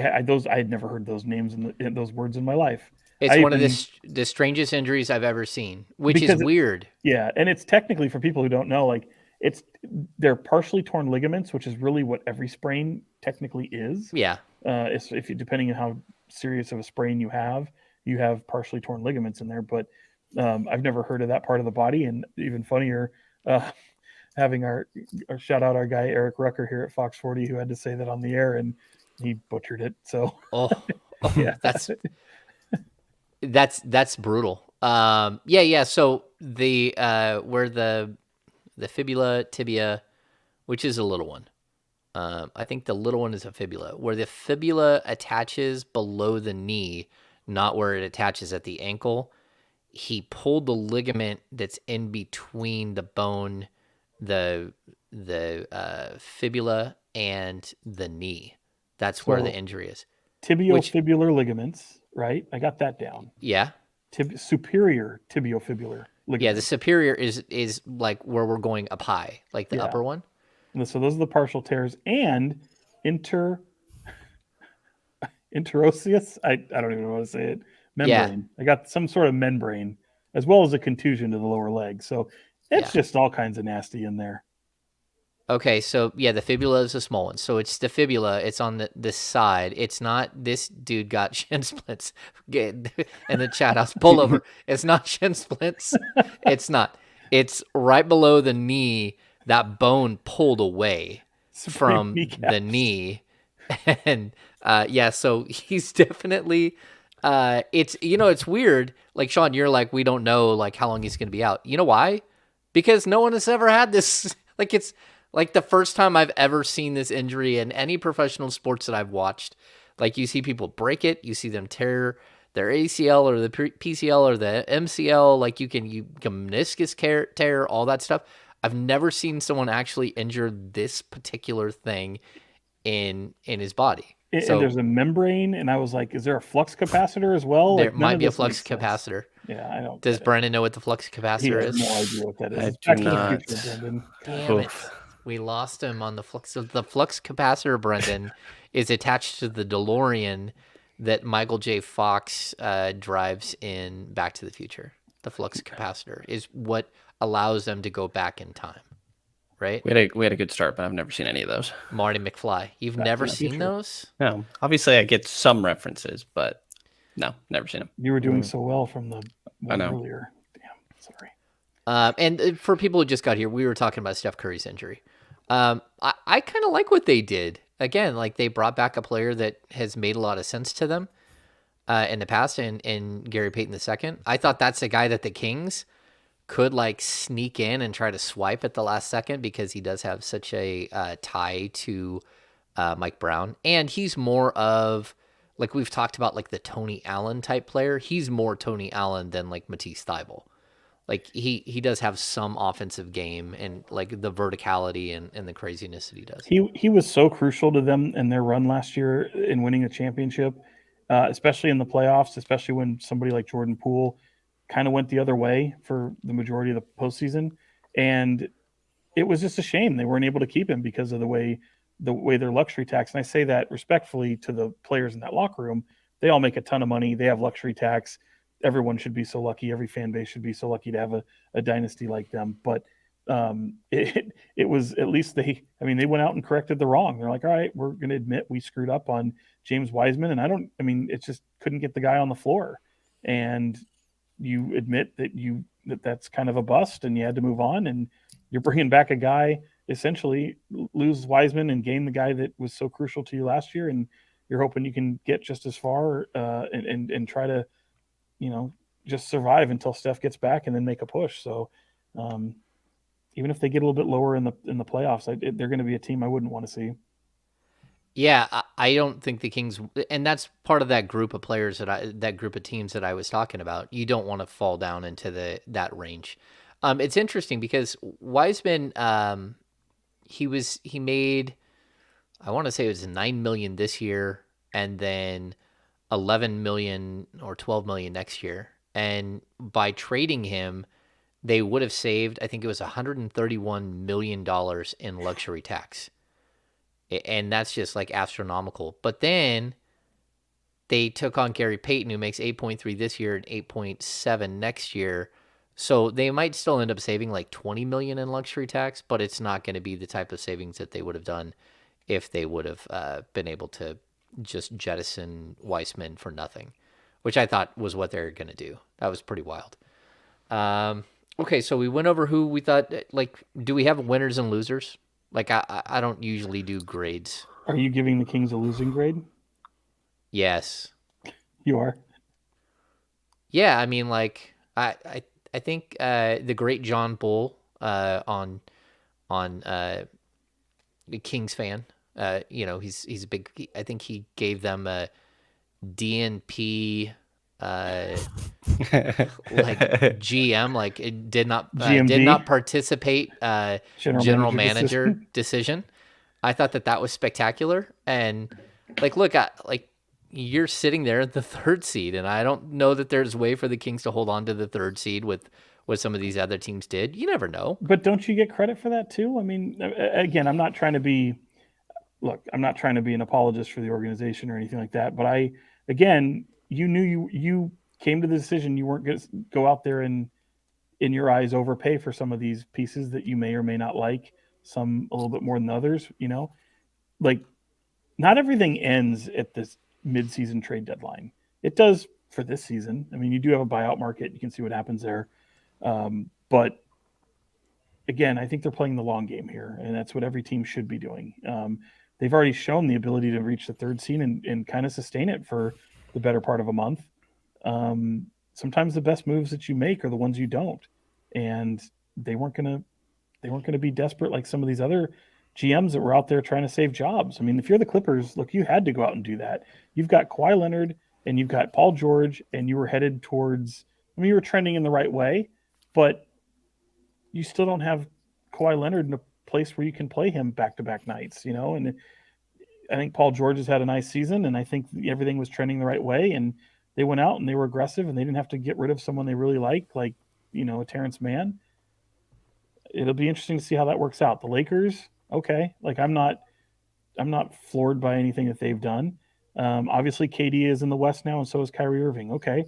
had never heard those names and those words in my life. It's one of the strangest injuries I've ever seen, which is weird. Yeah, and it's technically, for people who don't know, like they're partially torn ligaments, which is really what every sprain technically is. Yeah. If you, depending on how serious of a sprain you have partially torn ligaments in there. But I've never heard of that part of the body, and even funnier, having our shout out our guy Eric Rucker here at Fox 40, who had to say that on the air, and he butchered it. So yeah, that's brutal. Yeah. So the where the fibula tibia, which is a little one. I think the little one is a fibula, where the fibula attaches below the knee, not where it attaches at the ankle. He pulled the ligament that's in between the bone, the fibula and the knee. That's where the injury is. Tibiofibular ligaments, right? I got that down. Yeah. Superior tibiofibular ligament. Yeah, the superior is like where we're going up high, like the upper one. So those are the partial tears, and interosseous. I don't even know how to say it. Membrane. Yeah. I got some sort of membrane, as well as a contusion to the lower leg. So it's just all kinds of nasty in there. Okay, so yeah, the fibula is a small one. So it's the fibula. It's on this side. It's not this dude got shin splints. And the chat house pull over. It's not shin splints. It's not. It's right below the knee. That bone pulled away from the knee, and so he's definitely. It's weird. Like Sean, you're like, we don't know like how long he's going to be out. You know why? Because no one has ever had this. Like it's like the first time I've ever seen this injury in any professional sports that I've watched. Like you see people break it, you see them tear their ACL or the PCL or the MCL. Like you can meniscus tear, all that stuff. I've never seen someone actually injure this particular thing in his body. And there's a membrane, and I was like, is there a flux capacitor as well? There might be a flux capacitor. Yeah, I don't. Does Brenden know what the flux capacitor is? He has no idea what that is. I do not. Damn it. We lost him on the flux. So the flux capacitor, Brenden, is attached to the DeLorean that Michael J. Fox drives in Back to the Future. The flux capacitor is what allows them to go back in time, right? We had a good start, but I've never seen any of those. Marty McFly. You've never seen those? No. Obviously, I get some references, but no, never seen them. You were doing so well from the one earlier. Damn, sorry. And for people who just got here, we were talking about Steph Curry's injury. I kind of like what they did. Again, like they brought back a player that has made a lot of sense to them in the past, in Gary Payton II. I thought that's a guy that the Kings could like sneak in and try to swipe at the last second because he does have such a tie to Mike Brown, and he's more of like we've talked about like the Tony Allen type player. He's more Tony Allen than like Matisse Thybulle. Like he does have some offensive game and like the verticality and the craziness that he does. He was so crucial to them in their run last year in winning a championship, especially in the playoffs, especially when somebody like Jordan Poole kind of went the other way for the majority of the postseason. And it was just a shame they weren't able to keep him because of the way their luxury tax. And I say that respectfully to the players in that locker room. They all make a ton of money. They have luxury tax. Everyone should be so lucky. Every fan base should be so lucky to have a dynasty like them. But it was at least they went out and corrected the wrong. They're like, all right, we're going to admit we screwed up on James Wiseman. And it just couldn't get the guy on the floor. And you admit that's kind of a bust and you had to move on. And you're bringing back a guy, essentially lose Wiseman and gain the guy that was so crucial to you last year. And you're hoping you can get just as far and try to, just survive until Steph gets back and then make a push. So even if they get a little bit lower in the playoffs, they're going to be a team I wouldn't want to see. Yeah, I don't think the Kings, and that's part of that group of players that group of teams that I was talking about. You don't want to fall down into that range. It's interesting because Wiseman, he made, I want to say it was 9 million this year, and then 11 million or 12 million next year. And by trading him, they would have saved, I think it was $131 million in luxury tax. And that's just like astronomical. But then they took on Gary Payton, who makes 8.3 this year and 8.7 next year. So they might still end up saving like 20 million in luxury tax, but it's not going to be the type of savings that they would have done if they would have been able to just jettison Weissman for nothing, which I thought was what they're going to do. That was pretty wild. Okay, so we went over who we thought, like, do we have winners and losers? Like, I don't usually do grades. Are you giving the Kings a losing grade? Yes. You are? Yeah, I mean, like, I think the great John Bull on the Kings fan, he's a big, I think he gave them a DNP like GM, like it did not participate general manager decision. I thought that was spectacular. And like, look, you're sitting there at the 3rd seed, and I don't know that there's a way for the Kings to hold on to the 3rd seed with what some of these other teams did. You never know. But don't you get credit for that too? I mean, again, I'm not trying to be an apologist for the organization or anything like that. But you knew you came to the decision you weren't going to go out there and, in your eyes, overpay for some of these pieces that you may or may not like, some a little bit more than others, like not everything ends at this mid-season trade deadline. It does for this season. I mean, you do have a buyout market. You can see what happens there. But again, I think they're playing the long game here, and that's what every team should be doing. They've already shown the ability to reach the 3rd seed and kind of sustain it for the better part of a month. Sometimes the best moves that you make are the ones you don't, and they weren't going to be desperate like some of these other GMs that were out there trying to save jobs. I mean, if you're the Clippers, look, you had to go out and do that. You've got Kawhi Leonard and you've got Paul George, and you were headed towards, you were trending in the right way, but you still don't have Kawhi Leonard in a place where you can play him back-to-back nights, and I think Paul George has had a nice season, and I think everything was trending the right way, and they went out and they were aggressive, and they didn't have to get rid of someone they really like a Terrence Mann. It'll be interesting to see how that works out. The Lakers, okay, like I'm not floored by anything that they've done. Obviously, KD is in the West now, and so is Kyrie Irving. Okay,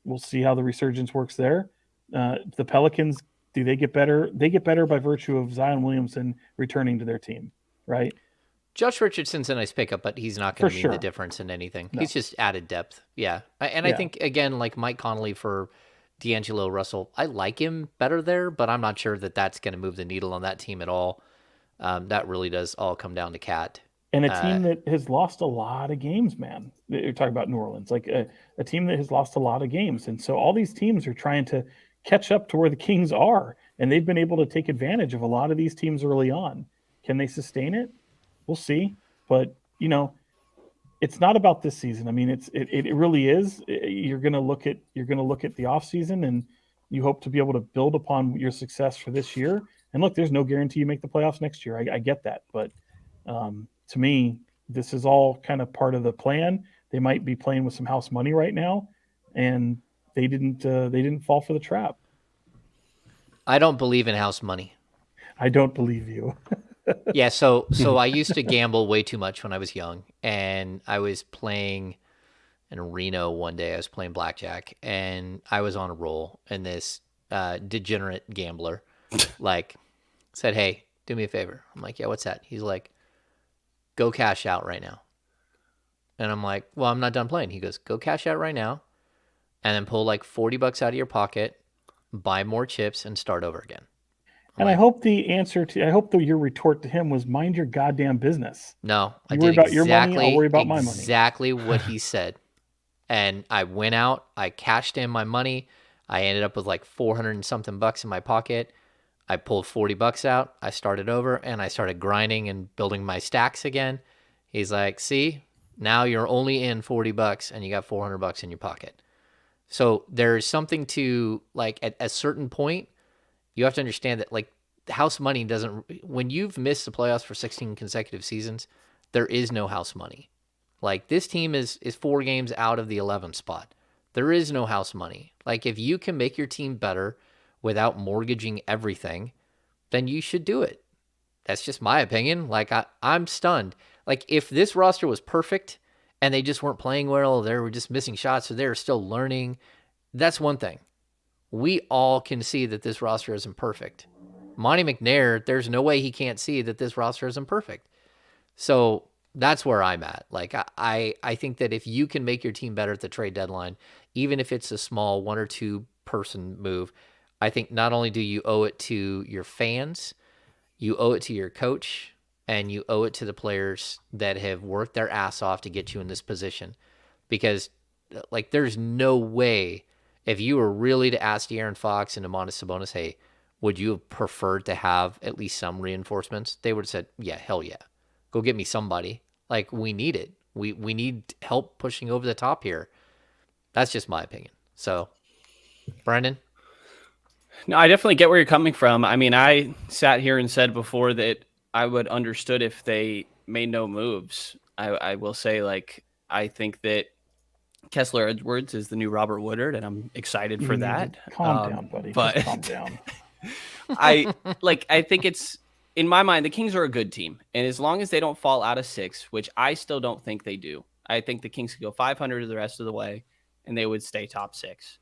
we'll see how the resurgence works there. The Pelicans, do they get better? They get better by virtue of Zion Williamson returning to their team, right? Josh Richardson's a nice pickup, but he's not going to be the difference in anything. No. He's just added depth. Yeah. And I think, again, like Mike Conley for D'Angelo Russell. I like him better there, but I'm not sure that that's going to move the needle on that team at all. That really does all come down to Cat. And a Uh, team that has lost a lot of games, man. You're talking about New Orleans, like a team that has lost a lot of games. And so all these teams are trying to catch up to where the Kings are. And they've been able to take advantage of a lot of these teams early on. Can they sustain it? We'll see. But, it's not about this season. I mean, it really is. You're going to look at the offseason, and you hope to be able to build upon your success for this year. And look, there's no guarantee you make the playoffs next year. I get that, but to me, this is all kind of part of the plan. They might be playing with some house money right now, and they didn't fall for the trap. I don't believe in house money. I don't believe you. Yeah, so I used to gamble way too much when I was young, and I was playing in Reno one day. I was playing blackjack, and I was on a roll, and this degenerate gambler like said, "Hey, do me a favor." I'm like, "Yeah, what's that?" He's like, "Go cash out right now." And I'm like, "Well, I'm not done playing." He goes, "Go cash out right now, and then pull like $40 out of your pocket, buy more chips, and start over again." And I hope your retort to him was, mind your goddamn business. No, I You worry did about your money, I'll worry about my money. exactly what he said. And I went out, I cashed in my money. I ended up with like 400 and something bucks in my pocket. I pulled $40 out. I started over and I started grinding and building my stacks again. He's like, "See, now you're only in $40 and you got $400 in your pocket." So there's something to, like, at a certain point, you have to understand that, like, house money doesn't, when you've missed the playoffs for 16 consecutive seasons, there is no house money. Like, this team is 4 games out of the 11th spot. There is no house money. Like, if you can make your team better without mortgaging everything, then you should do it. That's just my opinion. Like, I'm stunned. Like, if this roster was perfect and they just weren't playing well, they were just missing shots, so they were still learning, that's one thing. We all can see that this roster isn't perfect. Monty McNair, there's no way he can't see that this roster isn't perfect. So that's where I'm at. Like, I think that if you can make your team better at the trade deadline, even if it's a small 1 or 2 person move, I think not only do you owe it to your fans, you owe it to your coach, and you owe it to the players that have worked their ass off to get you in this position. Because, like, there's no way, if you were really to ask De'Aaron Fox and Domantas Sabonis, "Hey, would you have preferred to have at least some reinforcements?" They would have said, "Yeah, hell yeah. Go get me somebody." Like, we need it. We need help pushing over the top here. That's just my opinion. So, Brenden? No, I definitely get where you're coming from. I mean, I sat here and said before that I would understood if they made no moves. I will say, like, I think that Kessler Edwards is the new Robert Woodard, and I'm excited for that. Calm down, buddy. But just calm down. I think it's, in my mind, the Kings are a good team. And as long as they don't fall out of 6, which I still don't think they do, I think the Kings could go 500 the rest of the way and they would stay top 6.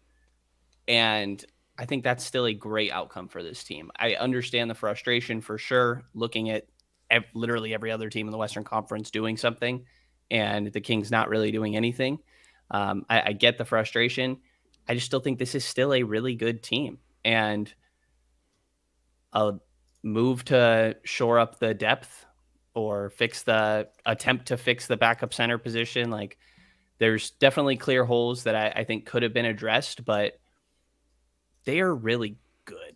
And I think that's still a great outcome for this team. I understand the frustration for sure, looking at literally every other team in the Western Conference doing something and the Kings not really doing anything. I get the frustration. I just still think this is still a really good team. And a move to shore up the depth or attempt to fix the backup center position, like, there's definitely clear holes that I think could have been addressed, but they are really good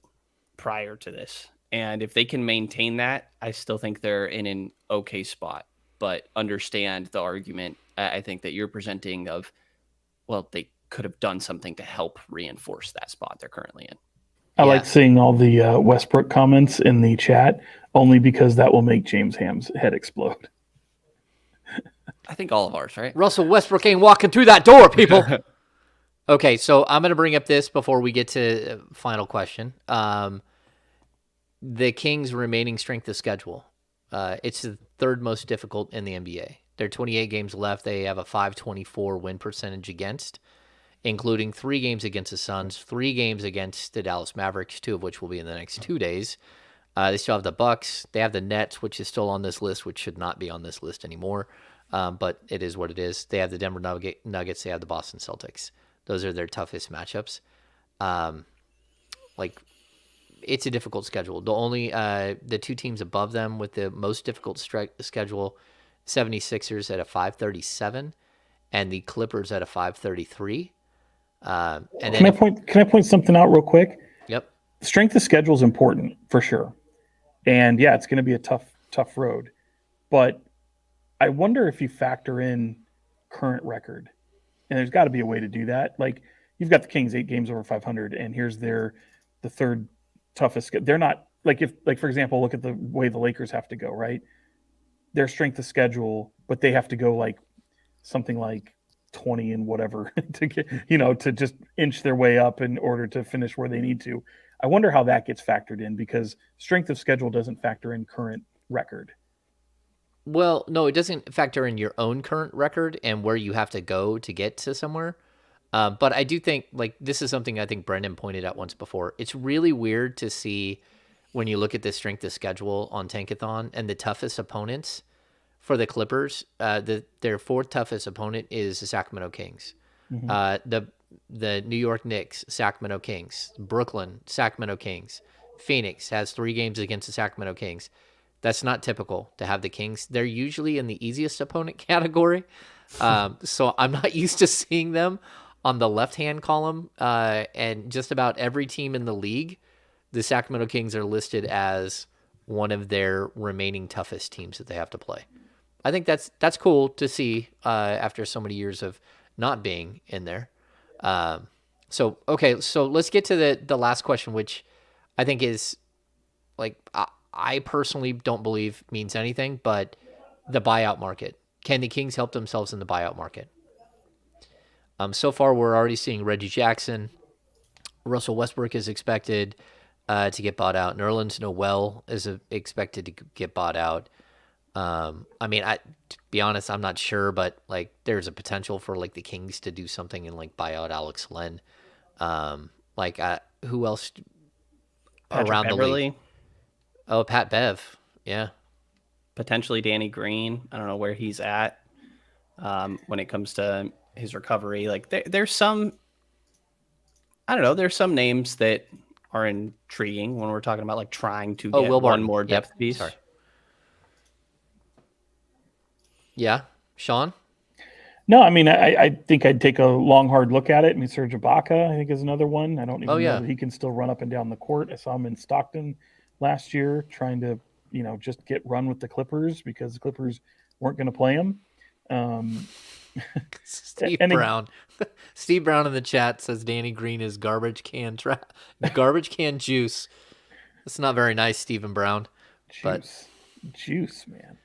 prior to this. And if they can maintain that, I still think they're in an okay spot. But understand the argument, I think, that you're presenting of, well, they could have done something to help reinforce that spot they're currently in. I like seeing all the Westbrook comments in the chat, only because that will make James Ham's head explode. I think all of ours, right? Russell Westbrook ain't walking through that door, people. Okay, so I'm going to bring up this before we get to final question. The Kings' remaining strength of schedule. It's the 3rd most difficult in the NBA. There are 28 games left. They have a .524 win percentage against, including 3 games against the Suns, 3 games against the Dallas Mavericks, 2 of which will be in the next 2 days. They still have the Bucks. They have the Nets, which is still on this list, which should not be on this list anymore. But it is what it is. They have the Denver Nuggets. They have the Boston Celtics. Those are their toughest matchups. Like, it's a difficult schedule. The two teams above them with the most difficult schedule, 76ers at a 537 and the Clippers at a 533. And then Can I point something out real quick? Yep. Strength of schedule is important for sure. And yeah, it's going to be a tough road. But I wonder if you factor in current record. And there's got to be a way to do that. Like, you've got the Kings 8 games over 500, and here's the third toughest. They're not like, for example, look at the way the Lakers have to go, right? Their strength of schedule, but they have to go like something like 20 and whatever to get, to just inch their way up in order to finish where they need to. I wonder how that gets factored in, because strength of schedule doesn't factor in current record. Well, no, it doesn't factor in your own current record and where you have to go to get to somewhere. But I do think, like, this is something I think Brenden pointed out once before. It's really weird to see when you look at the strength of schedule on Tankathon and the toughest opponents for the Clippers. Their fourth toughest opponent is the Sacramento Kings. Mm-hmm. The New York Knicks, Sacramento Kings. Brooklyn, Sacramento Kings. Phoenix has 3 games against the Sacramento Kings. That's not typical to have the Kings. They're usually in the easiest opponent category. So I'm not used to seeing them on the left-hand column. And just about every team in the league, the Sacramento Kings are listed as one of their remaining toughest teams that they have to play. I think that's cool to see after so many years of not being in there. So let's get to the last question, which I think is, like, I personally don't believe means anything, but the buyout market. Can the Kings help themselves in the buyout market? So far, we're already seeing Reggie Jackson. Russell Westbrook is expected to get bought out. Nerlens Noel is expected to get bought out. I mean, to be honest, I'm not sure, but, like, there's a potential for, like, the Kings to do something and, like, buy out Alex Len. Who else Patrick around Beverly. the league? Oh, Pat Bev. Yeah. Potentially Danny Green. I don't know where he's at when it comes to his recovery. Like, there's some, I don't know, there's some names that are intriguing when we're talking about, like, trying to get one more depth piece. Sorry. Yeah. Sean? No, I mean, I think I'd take a long, hard look at it. I mean, Serge Ibaka, I think, is another one. I don't even know that he can still run up and down the court. I saw him in Stockton last year trying to, just get run with the Clippers because the Clippers weren't going to play him. Steve Brown in the chat says Danny Green is garbage can juice. That's not very nice, Stephen Brown. Juice, man.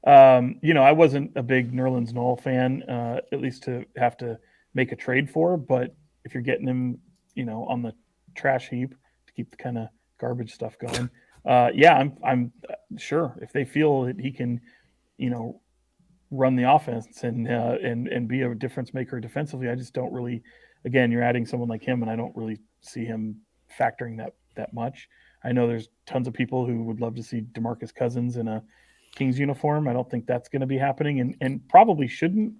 I wasn't a big Nerlens Noel fan, at least to have to make a trade for. But if you're getting him, on the trash heap to keep the kind of garbage stuff going, I'm sure if they feel that he can, run the offense and be a difference maker defensively. I just don't really. Again, you're adding someone like him, and I don't really see him factoring that much. I know there's tons of people who would love to see DeMarcus Cousins in a Kings uniform. I don't think that's going to be happening, and probably shouldn't.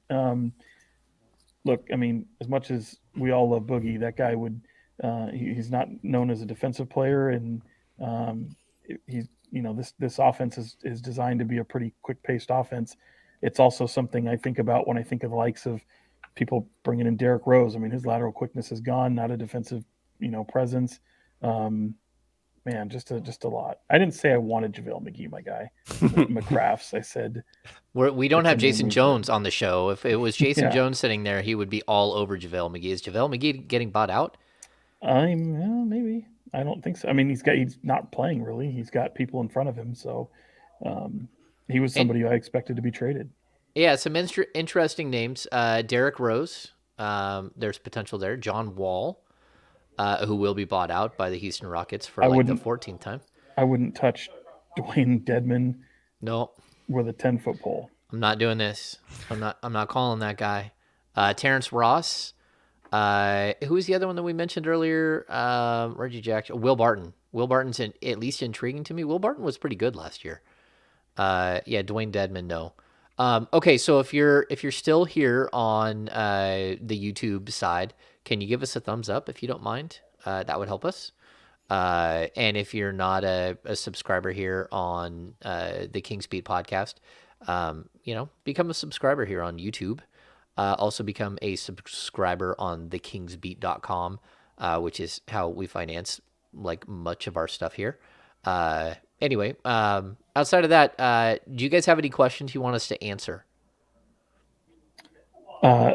Look, I mean, as much as we all love Boogie, that guy would. He's not known as a defensive player, and he's this offense is designed to be a pretty quick-paced offense. It's also something I think about when I think of the likes of people bringing in Derrick Rose. I mean, his lateral quickness is gone, not a defensive presence. Man, just a lot. I didn't say I wanted JaVale McGee, my guy. McCrafts. I said we don't have Jason Jones on the show. If it was Jason Jones sitting there, he would be all over JaVale McGee. Is JaVale McGee getting bought out? Maybe. I don't think so. I mean, he's not playing really. He's got people in front of him, so he was somebody who I expected to be traded. Yeah, some interesting names. Derrick Rose. There's potential there. John Wall. Who will be bought out by the Houston Rockets for the 14th time. I wouldn't touch Dwayne Dedmon. No, with a 10-foot pole. I'm not doing this. I'm not calling that guy. Terrence Ross. Who was the other one that we mentioned earlier? Reggie Jackson. Will Barton. Will Barton's at least intriguing to me. Will Barton was pretty good last year. Dwayne Dedmon. No. Okay, so if you're still here on the YouTube side, can you give us a thumbs up if you don't mind? that would help us. And if you're not a subscriber here on the King's Beat podcast, become a subscriber here on YouTube. Also become a subscriber on thekingsbeat.com, which is how we finance like much of our stuff here. Anyway, outside of that, do you guys have any questions you want us to answer?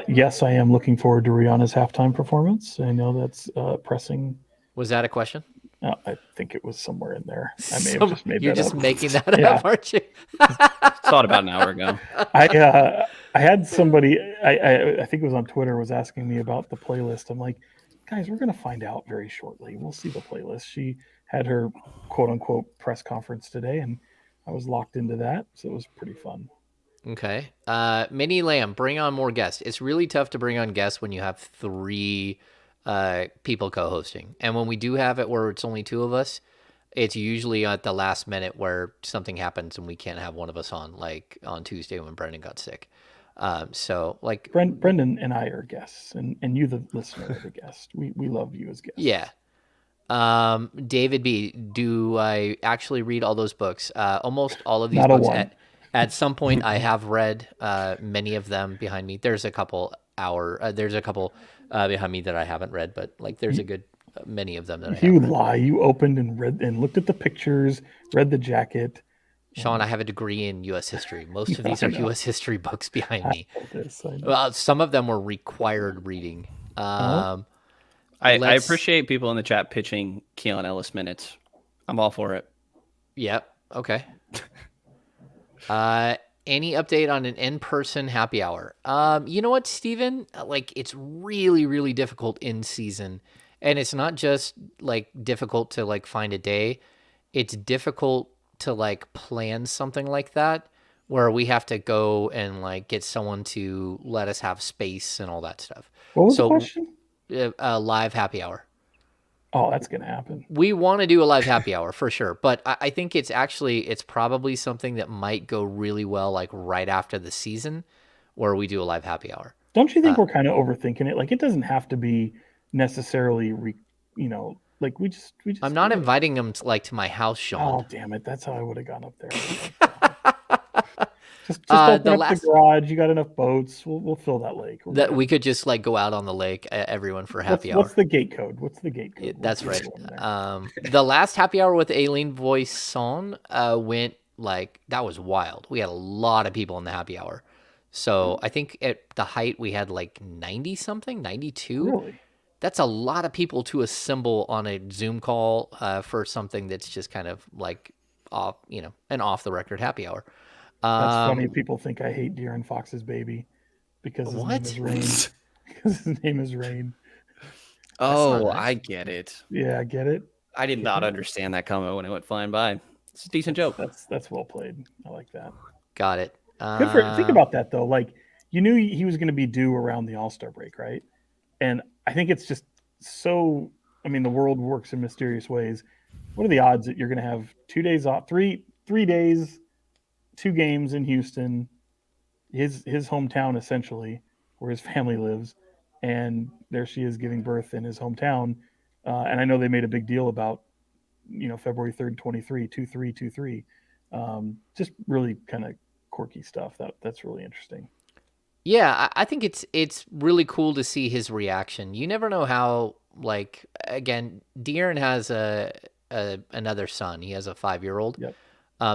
Yes, I am looking forward to Rihanna's halftime performance. I know that's pressing. Was that a question? I think it was somewhere in there. I may have just made You're that just up. making that up, aren't you? Saw it about an hour ago. I had somebody, I think it was on Twitter, was asking me about the playlist. I'm like, guys, we're going to find out very shortly. We'll see the playlist. She had her quote unquote press conference today, and I was locked into that. So it was pretty fun. Okay. Mini Lamb, bring on more guests. It's really tough to bring on guests when you have 3 people co-hosting. And when we do have it where it's only 2 of us, it's usually at the last minute where something happens and we can't have one of us on, like on Tuesday when Brenden got sick. So like Brenden and I are guests, and you, the listener, are the guest. We love you as guests. Yeah. David B, do I actually read all those books? Almost all of these Not a books one. at some point I have read many of them behind me. There's a couple behind me that I haven't read, but like there's a good many of them that I haven't You read. lie. You opened and read and looked at the pictures, read the jacket. Sean, I have a degree in U.S. history. Most of these are U.S. history books behind me. I know. Well, some of them were required reading. I appreciate people in the chat pitching Keon Ellis minutes. I'm all for it. Yep. Okay. Any update on an in-person happy hour? You know what, Steven? Like, it's really, really difficult in season. And it's not just, like, difficult to, like, find a day. It's difficult to, like, plan something like that where we have to go and, like, get someone to let us have space and all that stuff. What was the question? Live happy hour. Oh, that's going to happen. We want to do a live happy hour for sure, but I think it's probably something that might go really well, like right after the season, where we do a live happy hour. Don't you think we're kind of overthinking it? Like, it doesn't have to be necessarily, like we just. I'm not inviting them to my house, Sean. Oh, damn it! That's how I would have gone up there. Just open up the garage. You got enough boats. We'll fill that lake. We could just like go out on the lake, everyone for happy hour. What's the gate code? That's right. The last happy hour with Aileen Voisin went like, that was wild. We had a lot of people in the happy hour. So I think at the height we had like 90 something, 92. Really? That's a lot of people to assemble on a Zoom call for something that's just kind of like off, an off the record happy hour. That's funny. People think I hate De'Aaron Fox's baby because his name is Rain. Because his name is Rain. Oh, nice. I get it. Yeah, I get it. I did not understand that comment when it went flying by. It's a decent joke. That's well played. I like that. Got it. Good for think about that though. Like, you knew he was going to be due around the All-Star break, right? And I think it's just so. I mean, the world works in mysterious ways. What are the odds that you're going to have 2 days off, three days, 2 games in Houston, his hometown essentially, where his family lives, and there she is giving birth in his hometown. And I know they made a big deal about, February 3rd, 23, just really kind of quirky stuff. That's really interesting. Yeah, I think it's really cool to see his reaction. You never know how, like, again, De'Aaron has another son. He has a 5-year-old. Yep.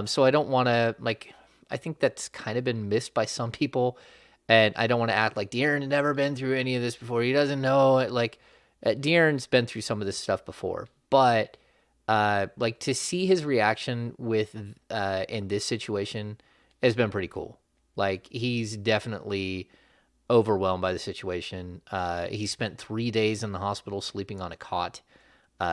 So I don't want to, like, I think that's kind of been missed by some people. And I don't want to act like De'Aaron had never been through any of this before. He doesn't know it. Like, De'Aaron's been through some of this stuff before. But, like, to see his reaction in this situation has been pretty cool. Like, he's definitely overwhelmed by the situation. He spent 3 days in the hospital sleeping on a cot.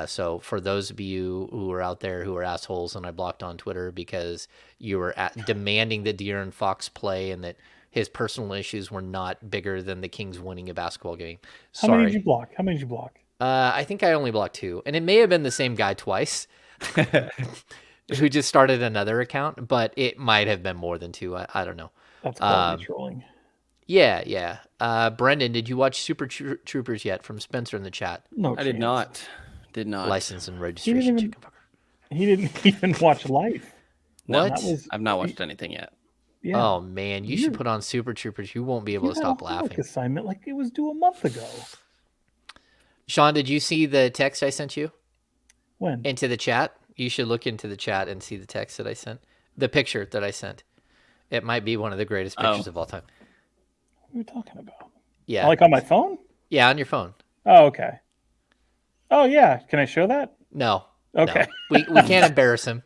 So for those of you who are out there who are assholes and I blocked on Twitter because you were demanding that De'Aaron Fox play and that his personal issues were not bigger than the Kings winning a basketball game. Sorry. How many did you block? I think I only blocked 2. And it may have been the same guy twice who just started another account, but it might have been more than 2. I don't know. That's quality trolling. Yeah. Brenden, did you watch Super Troopers yet from Spencer in the chat? No, I did not. Did not. License and He registration. didn't even watch Life. No, What? I've not watched anything yet. Yeah. Oh man, you should put on Super Troopers. You won't be able You to had a stop homework laughing. assignment like it was due a month ago. Sean, did you see the text I sent you When? into the chat? You should look into the chat and see the text that I sent. The picture that I sent. It might be one of the greatest pictures of all time. What are we talking about? Yeah. Like on my phone? Yeah, on your phone. Oh, okay. Oh, yeah. Can I show that? No. Okay. No. We can't embarrass him.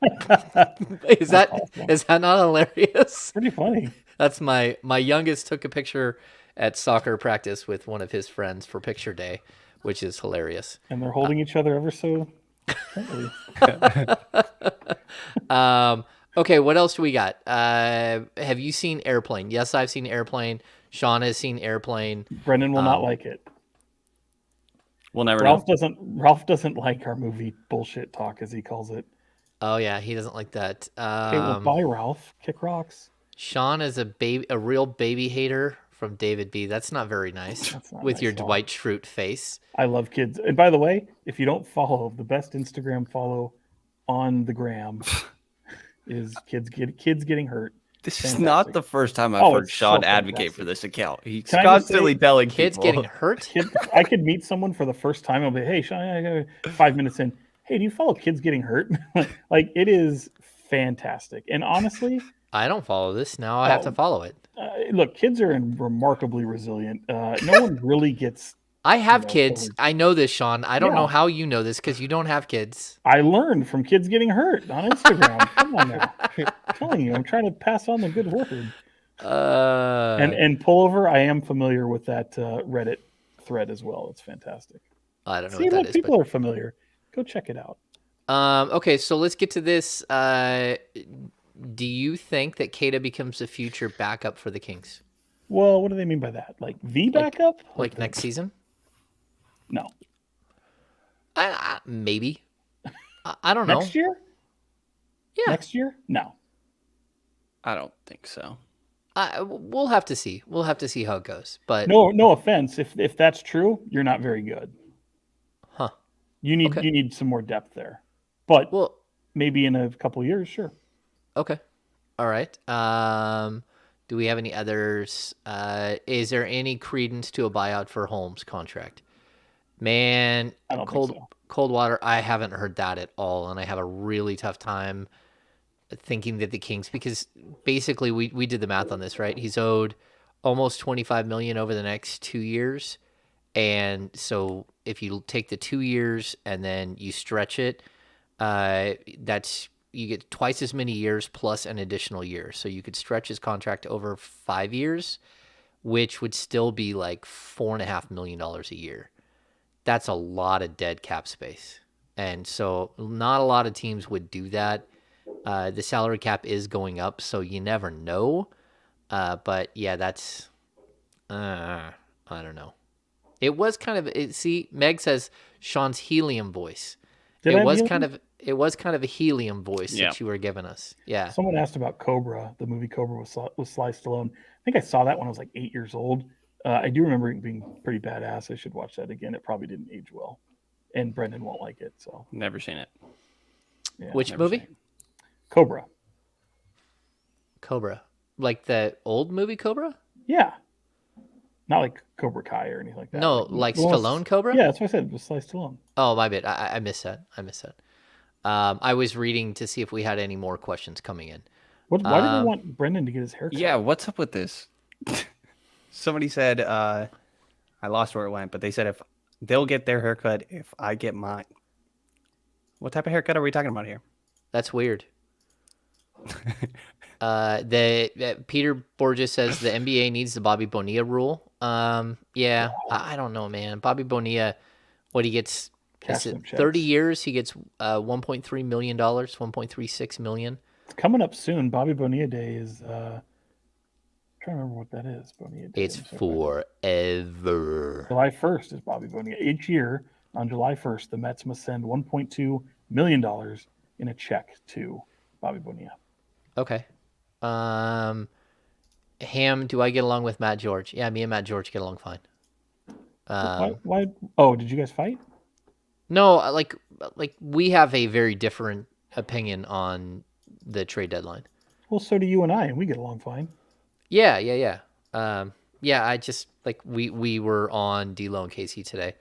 Is that not hilarious? Pretty funny. That's my youngest took a picture at soccer practice with one of his friends for picture day, which is hilarious. And they're holding each other ever so tightly. Okay, what else do we got? Have you seen Airplane? Yes, I've seen Airplane. Sean has seen Airplane. Brendan will not like it. We'll never know. Ralph doesn't like our movie bullshit talk, as he calls it. Oh yeah, he doesn't like that. Okay, well, bye, Ralph. Kick rocks. Sean is a real baby hater from David B. That's not very nice. That's not with nice your at all. Dwight Schrute face. I love kids. And by the way, if you don't follow, the best Instagram follow on the gram is kids getting hurt. This Fantastic. is not the first time I've heard it's Sean so advocate fantastic. for this account. He's Can I just constantly say, telling Kids people. getting hurt? I could meet someone for the first time. I'll be, hey, Sean, I got 5 minutes in. Hey, do you follow kids getting hurt? Like, it is fantastic. And honestly, I don't follow this. Now I have to follow it. look, kids are remarkably resilient. No one really gets. I have know, kids. forward. I know this, Sean. I don't know Yeah. how you know this because you don't have kids. I learned from kids getting hurt on Instagram. Come on now. I'm telling you, I'm trying to pass on the good word. And pullover, I am familiar with that Reddit thread as well. It's fantastic. I don't know See, what that look, is. people are familiar. Go check it out. Okay, so let's get to this. Do you think that Keita becomes the future backup for the Kings? Well, what do they mean by that? Like the backup? Like next season? No. Maybe. I don't know. Next year? Yeah. Next year? No. I don't think so. We'll have to see. We'll have to see how it goes. But No offense. If that's true, you're not very good. Huh. You need some more depth there. But maybe in a couple of years, sure. Okay. All right. Do we have any others? Is there any credence to a buyout for Holmes' contract? Man, I don't think so. Coldwater, I haven't heard that at all, and I have a really tough time thinking that the Kings, because basically we did the math on this, right? He's owed almost $25 million over the next 2 years, and so if you take the 2 years and then you stretch it, you get twice as many years plus an additional year. So you could stretch his contract over 5 years, which would still be like $4.5 million a year. That's a lot of dead cap space. And so not a lot of teams would do that. The salary cap is going up, so you never know. But yeah, that's, I don't know. It was kind of, see, Meg says Sean's helium voice. It was kind of a helium voice that you were giving us. Yeah. Someone asked about Cobra, the movie Cobra with Sly Stallone. I think I saw that when I was like 8 years old. I do remember it being pretty badass. I should watch that again. It probably didn't age well, and Brendan won't like it. So Never seen it. yeah, Which movie? Cobra. Cobra, like the old movie Cobra? Yeah, not like Cobra Kai or anything like that. No, like Stallone Cobra? Yeah, that's what I said. It was Sly Stallone. Oh, my bad. I missed that. I was reading to see if we had any more questions coming in. Why did they want Brendan to get his haircut? Yeah, what's up with this? Somebody said, I lost where it went, but they said if they'll get their haircut if I get mine. What type of haircut are we talking about here? That's weird. Peter Borges says the NBA needs the Bobby Bonilla rule. Yeah, I don't know, man. Bobby Bonilla, what he gets, is it 30 years? He gets $1.3 million, $1.36 million. It's coming up soon. Bobby Bonilla Day is. I'm trying to remember what that is. Bonilla Day. It's forever. July 1st is Bobby Bonilla. Each year on July 1st, the Mets must send $1.2 million in a check to Bobby Bonilla. Okay. Ham, do I get along with Matt George? Yeah, me and Matt George get along fine. Why? Oh, did you guys fight? No, like we have a very different opinion on the trade deadline. Well, so do you and I, and we get along fine. Yeah. Yeah, I just like we were on D'Lo and Casey today,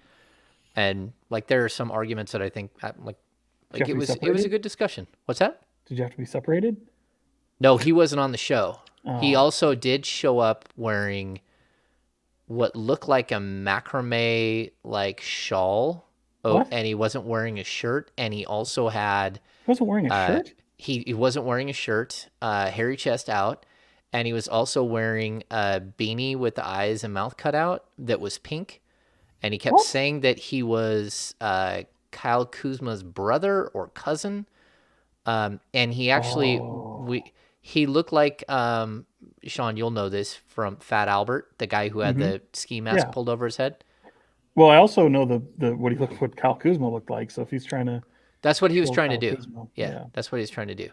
and like there are some arguments that I think Did you have it to be was a separated? good discussion. What's that? Did you have to be separated? No, he wasn't on the show. He Oh, also did show up wearing what looked like a macrame like shawl. Oh, what? and he wasn't wearing a shirt, and he also had He wasn't wearing a uh shirt? he wasn't wearing a shirt, hairy chest out, and he was also wearing a beanie with the eyes and mouth cut out that was pink, and he kept What? saying that he was Kyle Kuzma's brother or cousin. And he actually Oh. we he looked like Sean, you'll know this from Fat Albert, the guy who had Mm-hmm. the ski mask Yeah. pulled over his head. Well, I also know what Kyle Kuzma looked like. So if he's trying to That's what he was kill trying to Kyle do. Kuzma, Yeah, yeah. that's what he's trying to do.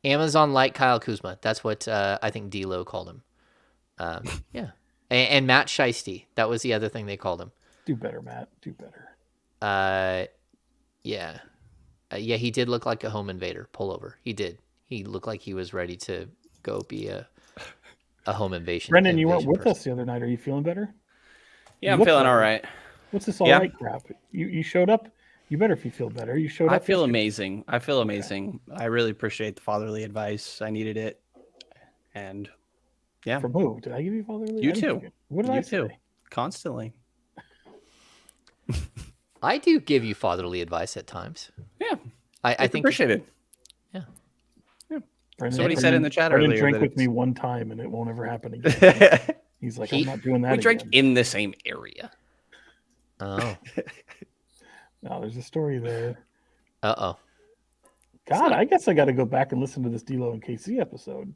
Amazon like Kyle Kuzma. That's what I think D'Lo called him. Yeah, and Matt Shiesty. That was the other thing they called him. Do better, Matt. Do better. Uh, yeah, yeah. He did look like a home invader pullover. He did. He looked like he was ready to go be a home Brenden, you weren't invasion with person. us the other night. Are you feeling better? Yeah, You I'm look feeling all better. right. What's this all Yeah. right crap? You showed up. You better if you feel better. You showed I up. feel yesterday. amazing. I feel amazing. I really appreciate the fatherly advice. I needed it. And yeah, From who? Did I give you fatherly? you I didn't too. give you- What did I You say? too. Constantly. I do give you fatherly advice at times. Yeah. I I think appreciate it. Yeah. Somebody said in the chat Brendan earlier drank that with me it's- one time and it won't ever happen again. He's like, I'm not doing that we drank again. in the same area. Oh. No, there's a story there. Uh-oh. God, I guess I got to go back and listen to this D'Lo and KC episode.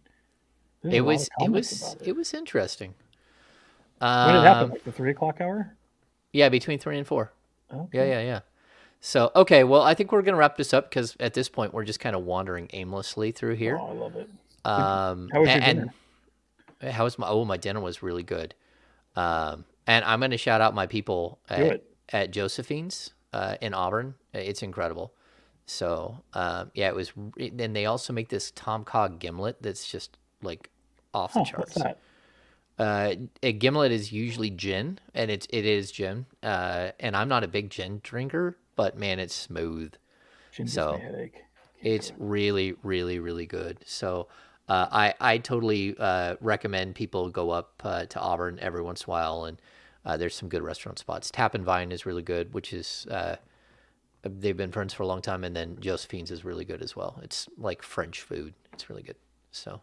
There's It a lot was of comments about it was interesting. When did it happen? Like the 3:00 hour? Yeah, between 3 and 4. Okay. Yeah. So, okay, well, I think we're going to wrap this up because at this point we're just kind of wandering aimlessly through here. Oh, I love it. How was your dinner? How was my dinner was really good. And I'm going to shout out my people at Josephine's in Auburn. It's incredible. So, yeah, it was, and they also make this Tom Cog gimlet that's just like off the What's charts. that? A gimlet is usually gin, and it is gin. And I'm not a big gin drinker, but man, it's smooth. Gin gives So me a headache. it's really, really, really good. So I totally recommend people go up to Auburn every once in a while, and there's some good restaurant spots. Tap and Vine is really good, which is they've been friends for a long time, and then Josephine's is really good as well. It's like French food. It's really good. So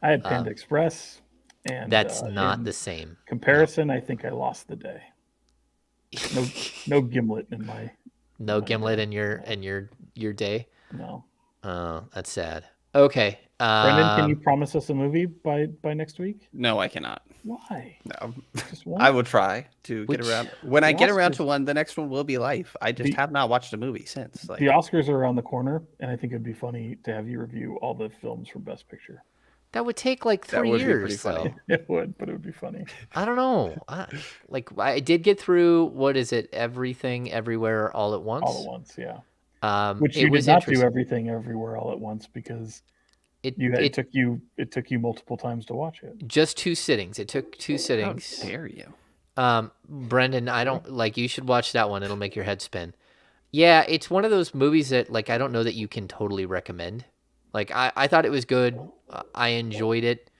I had Panda Express, and that's not in the same. comparison. I think I lost the day. No gimlet in my. No gimlet in your day. No. Oh, that's sad. Okay. Brendan, can you promise us a movie by next week? No, I cannot. Why? No. Just one? I will try to get around. When I the get around Oscars- to one, the next one will be life. I just have not watched a movie since. Like, The Oscars are around the corner, and I think it'd be funny to have you review all the films for Best Picture. That would take like That 3 would be pretty years, funny. though. It would, but it would be funny. I don't know. I did get through, what is it? Everything, Everywhere, All at Once. All at once, yeah. it Which you was did not do interesting. everything everywhere all at once because It it took you multiple times to watch it. just 2 sittings. It took 2 how sittings. dare you? Brendan, I don't like. You should watch that one. It'll make your head spin. Yeah, it's one of those movies that like I don't know that you can totally recommend. Like I thought it was good. I enjoyed it.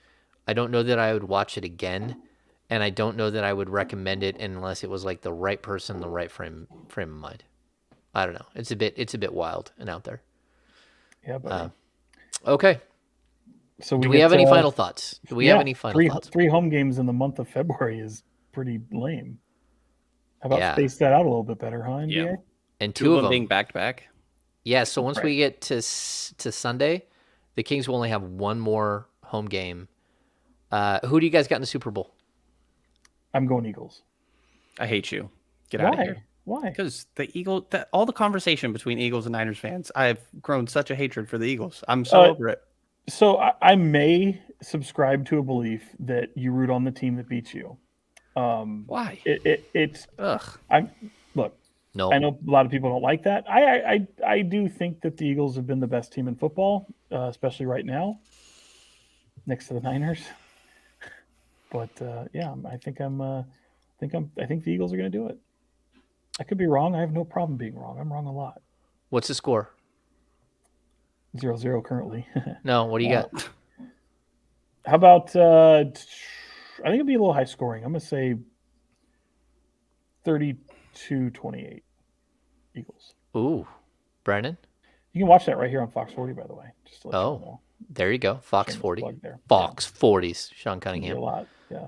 I don't know that I would watch it again, and I don't know that I would recommend it unless it was like the right person, the right frame of mind. I don't know. It's a bit wild and out there. Yeah, but Okay. so Do we have any final thoughts? Do we have any final thoughts? Three home games in the month of February is pretty lame. How about Yeah. space that out a little bit better, huh? NBA? Yeah. And Two two of of them them. being back to back. Yeah, so once Right. we get to Sunday, the Kings will only have one more home game. Who do you guys got in the Super Bowl? I'm going Eagles. I hate you. Get out of Why? here. Why? Because all the conversation between Eagles and Niners fans, I've grown such a hatred for the Eagles. I'm so over it. So I may subscribe to a belief that you root on the team that beats you. Why? It's Ugh. look. No. I know a lot of people don't like that. I do think that the Eagles have been the best team in football, especially right now, next to the Niners. But yeah, I think the Eagles are going to do it. I could be wrong. I have no problem being wrong. I'm wrong a lot. What's the score? 0-0 currently. No. What do you got? How about? I think it'd be a little high scoring. I'm going to say 32-28 Eagles. Ooh, Brenden. You can watch that right here on Fox 40, by the way. Just to let you know. There you go. Fox Shameless 40. plug there. Fox 40s. Sean A Cunningham. lot. Yeah.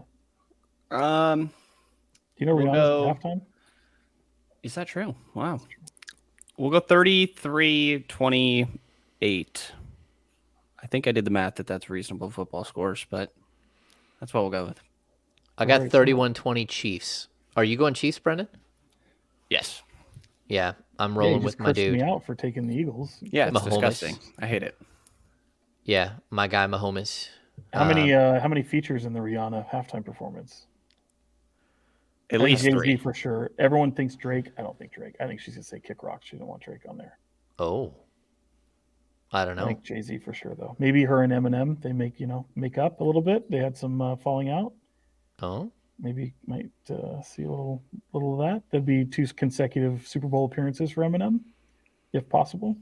Do Do you know Rihanna's halftime? Is that true? Wow. We'll go 33-28. I think I did the math that's reasonable football scores, but that's what we'll go with. I got 31-20 Chiefs. Are you going Chiefs, Brenden? Yes. Yeah, I'm rolling with my dude. Me out for taking the Eagles. Yeah, it's Mahomes. disgusting. I hate it. Yeah, my guy Mahomes. How many features in the Rihanna halftime performance? At least Jay-Z 3 for sure. Everyone thinks Drake. I don't think Drake. I think she's gonna say Kick Rock. She didn't want Drake on there. Oh, I don't know. I think Jay-Z for sure though. Maybe her and Eminem they make up a little bit. They had some falling out. Oh, maybe might see a little of that. That'd be 2 consecutive Super Bowl appearances for Eminem, if possible.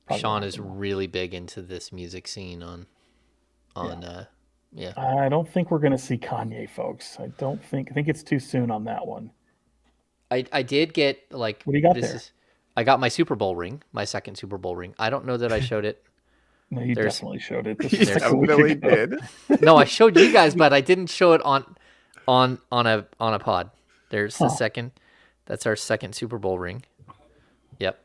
Probably Sean is really big into this music scene on yeah. I don't think we're gonna see Kanye, folks. I think it's too soon on that one. I did get like what do you got there? I got my Super Bowl ring, my second Super Bowl ring. I don't know that I showed it. No, you definitely showed it. You definitely did. No, I showed you guys, but I didn't show it on a pod. There's the second. That's our second Super Bowl ring. Yep.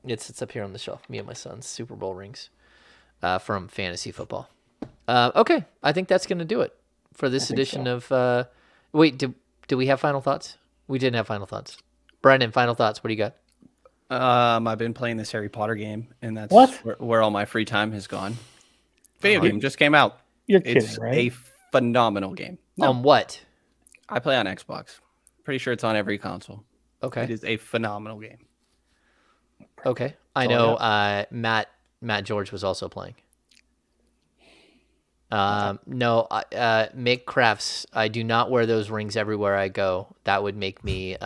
It's up here on the shelf. Me and my son's Super Bowl rings from fantasy football. Okay, I think that's going to do it for this edition of. Wait, do we have final thoughts? We didn't have final thoughts. Brenden, final thoughts. What do you got? I've been playing this Harry Potter game, and that's where all my free time has gone. Video game just came out. You're kidding, it's right? a phenomenal game. No. On what? I play on Xbox. Pretty sure it's on every console. Okay. It is a phenomenal game. Okay. I know Matt George was also playing. No, make crafts. I do not wear those rings everywhere I go. That would make me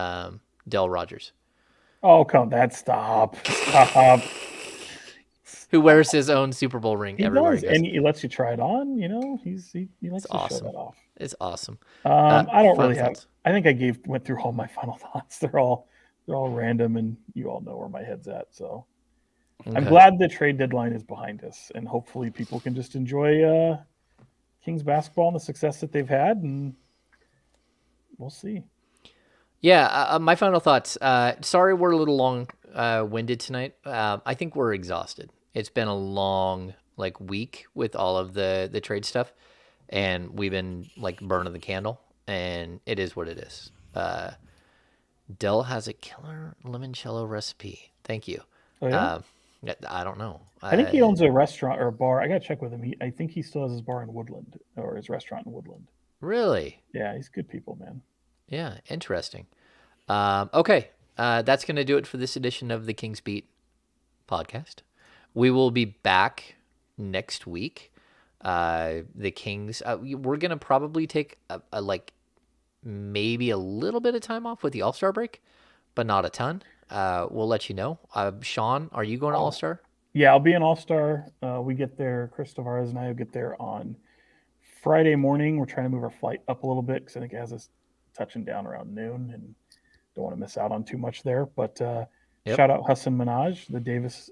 Del Rogers. Oh, come on, stop. Who wears his own Super Bowl ring everywhere he goes. And he lets you try it on. You know, he likes to show that off. It's awesome. I don't really have. I think I went through all my final thoughts. They're all random, and you all know where my head's at. So I'm glad the trade deadline is behind us, and hopefully people can just enjoy Kings basketball and the success that they've had, and we'll see. Yeah, my final thoughts. Sorry we're a little long-winded tonight. I think we're exhausted. It's been a long week with all of the trade stuff, and we've been burning the candle, and it is what it is. Dell has a killer limoncello recipe. Thank you. Oh, yeah? I don't know. I think he owns a restaurant or a bar. I got to check with him. I think he still has his bar in Woodland, or his restaurant in Woodland. Really? Yeah, he's good people, man. Yeah, interesting. Okay, that's going to do it for this edition of the Kings Beat podcast. We will be back next week. The Kings, we're going to probably take maybe a little bit of time off with the All-Star break, but not a ton. We'll let you know. Sean, are you going to All-Star? Yeah, I'll be an All-Star. We get there, Chris Tavares and I will get there on Friday morning. We're trying to move our flight up a little bit because I think it has us touching down around noon, and don't want to miss out on too much there. But shout out Hassan Minhaj, the Davis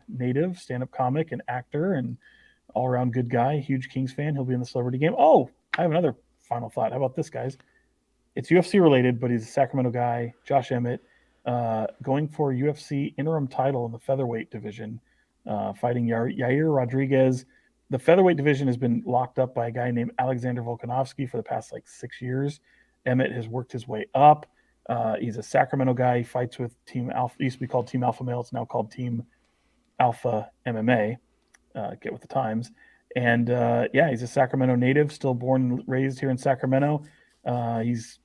native, stand-up comic and actor, and all-around good guy, huge Kings fan. He'll be in the celebrity game. Oh, I have another final thought. How about this, guys? It's UFC related, but he's a Sacramento guy, Josh Emmett, going for UFC interim title in the featherweight division, fighting Yair Rodriguez. The featherweight division has been locked up by a guy named Alexander Volkanovski for the past 6 years. Emmett has worked his way up. He's a Sacramento guy. He fights with Team Alpha. It used to be called Team Alpha Male. It's now called Team Alpha MMA. Get with the times. And he's a Sacramento native, still born and raised here in Sacramento. He's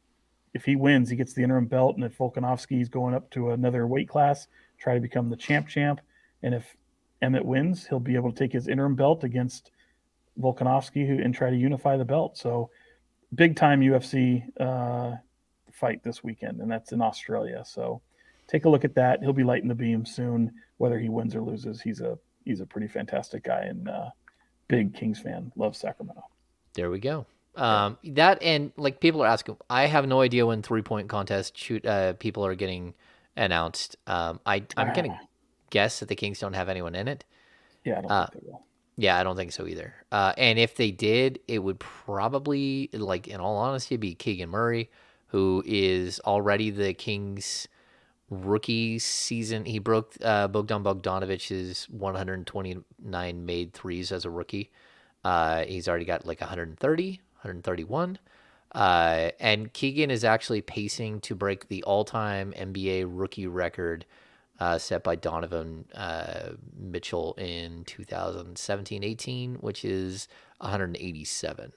if he wins, he gets the interim belt, and if Volkanovski's going up to another weight class, try to become the champ. And if Emmett wins, he'll be able to take his interim belt against Volkanovski and try to unify the belt. So big time UFC fight this weekend, and that's in Australia. So take a look at that. He'll be lighting the beam soon, whether he wins or loses. He's a pretty fantastic guy and big Kings fan. Loves Sacramento. There we go. That and like people are asking, I have no idea when 3-point contest people are getting announced. I'm gonna guess that the Kings don't have anyone in it. Yeah, I don't think they will. Yeah, I don't think so either. And if they did, it would probably, like in all honesty, be Keegan Murray, who is already the Kings rookie season. He broke Bogdan Bogdanovich's 129 made threes as a rookie. He's already got like 130, 131. And Keegan is actually pacing to break the all-time NBA rookie record set by Donovan Mitchell in 2017-18, which is 187.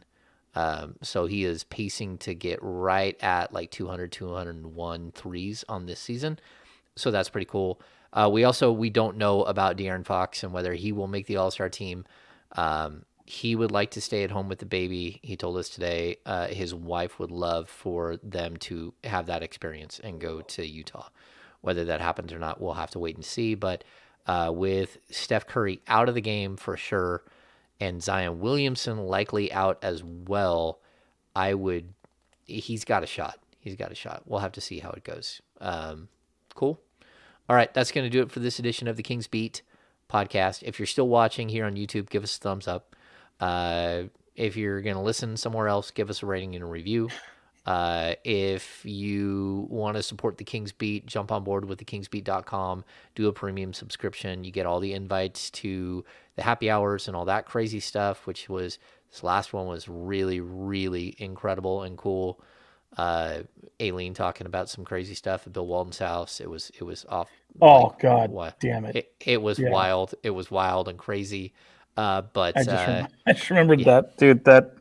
So he is pacing to get right at like 200, 201 threes on this season. So that's pretty cool. We don't know about De'Aaron Fox and whether he will make the All-Star team. He would like to stay at home with the baby. He told us today his wife would love for them to have that experience and go to Utah. Whether that happens or not, we'll have to wait and see. But with Steph Curry out of the game for sure, and Zion Williamson likely out as well, he's got a shot. He's got a shot. We'll have to see how it goes. Cool. All right, that's going to do it for this edition of the Kings Beat podcast. If you're still watching here on YouTube, give us a thumbs up. If you're going to listen somewhere else, give us a rating and a review. If you want to support the Kings Beat, jump on board with thekingsbeat.com, do a premium subscription. You get all the invites to the happy hours and all that crazy stuff, this last one was really, really incredible and cool. Aileen talking about some crazy stuff at Bill Walton's house. It was off. Oh, God damn it. It was wild. It was wild and crazy. But I just remembered that, dude, we're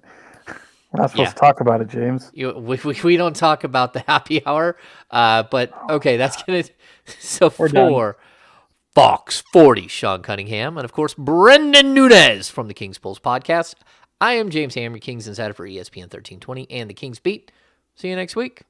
not supposed to talk about it, James. We don't talk about the happy hour, but okay, that's going to... So We're for Fox 40, Sean Cunningham, and of course, Brenden Nunes from the Kings Pulse podcast, I am James Ham, your Kings Insider for ESPN 1320 and the Kings Beat. See you next week.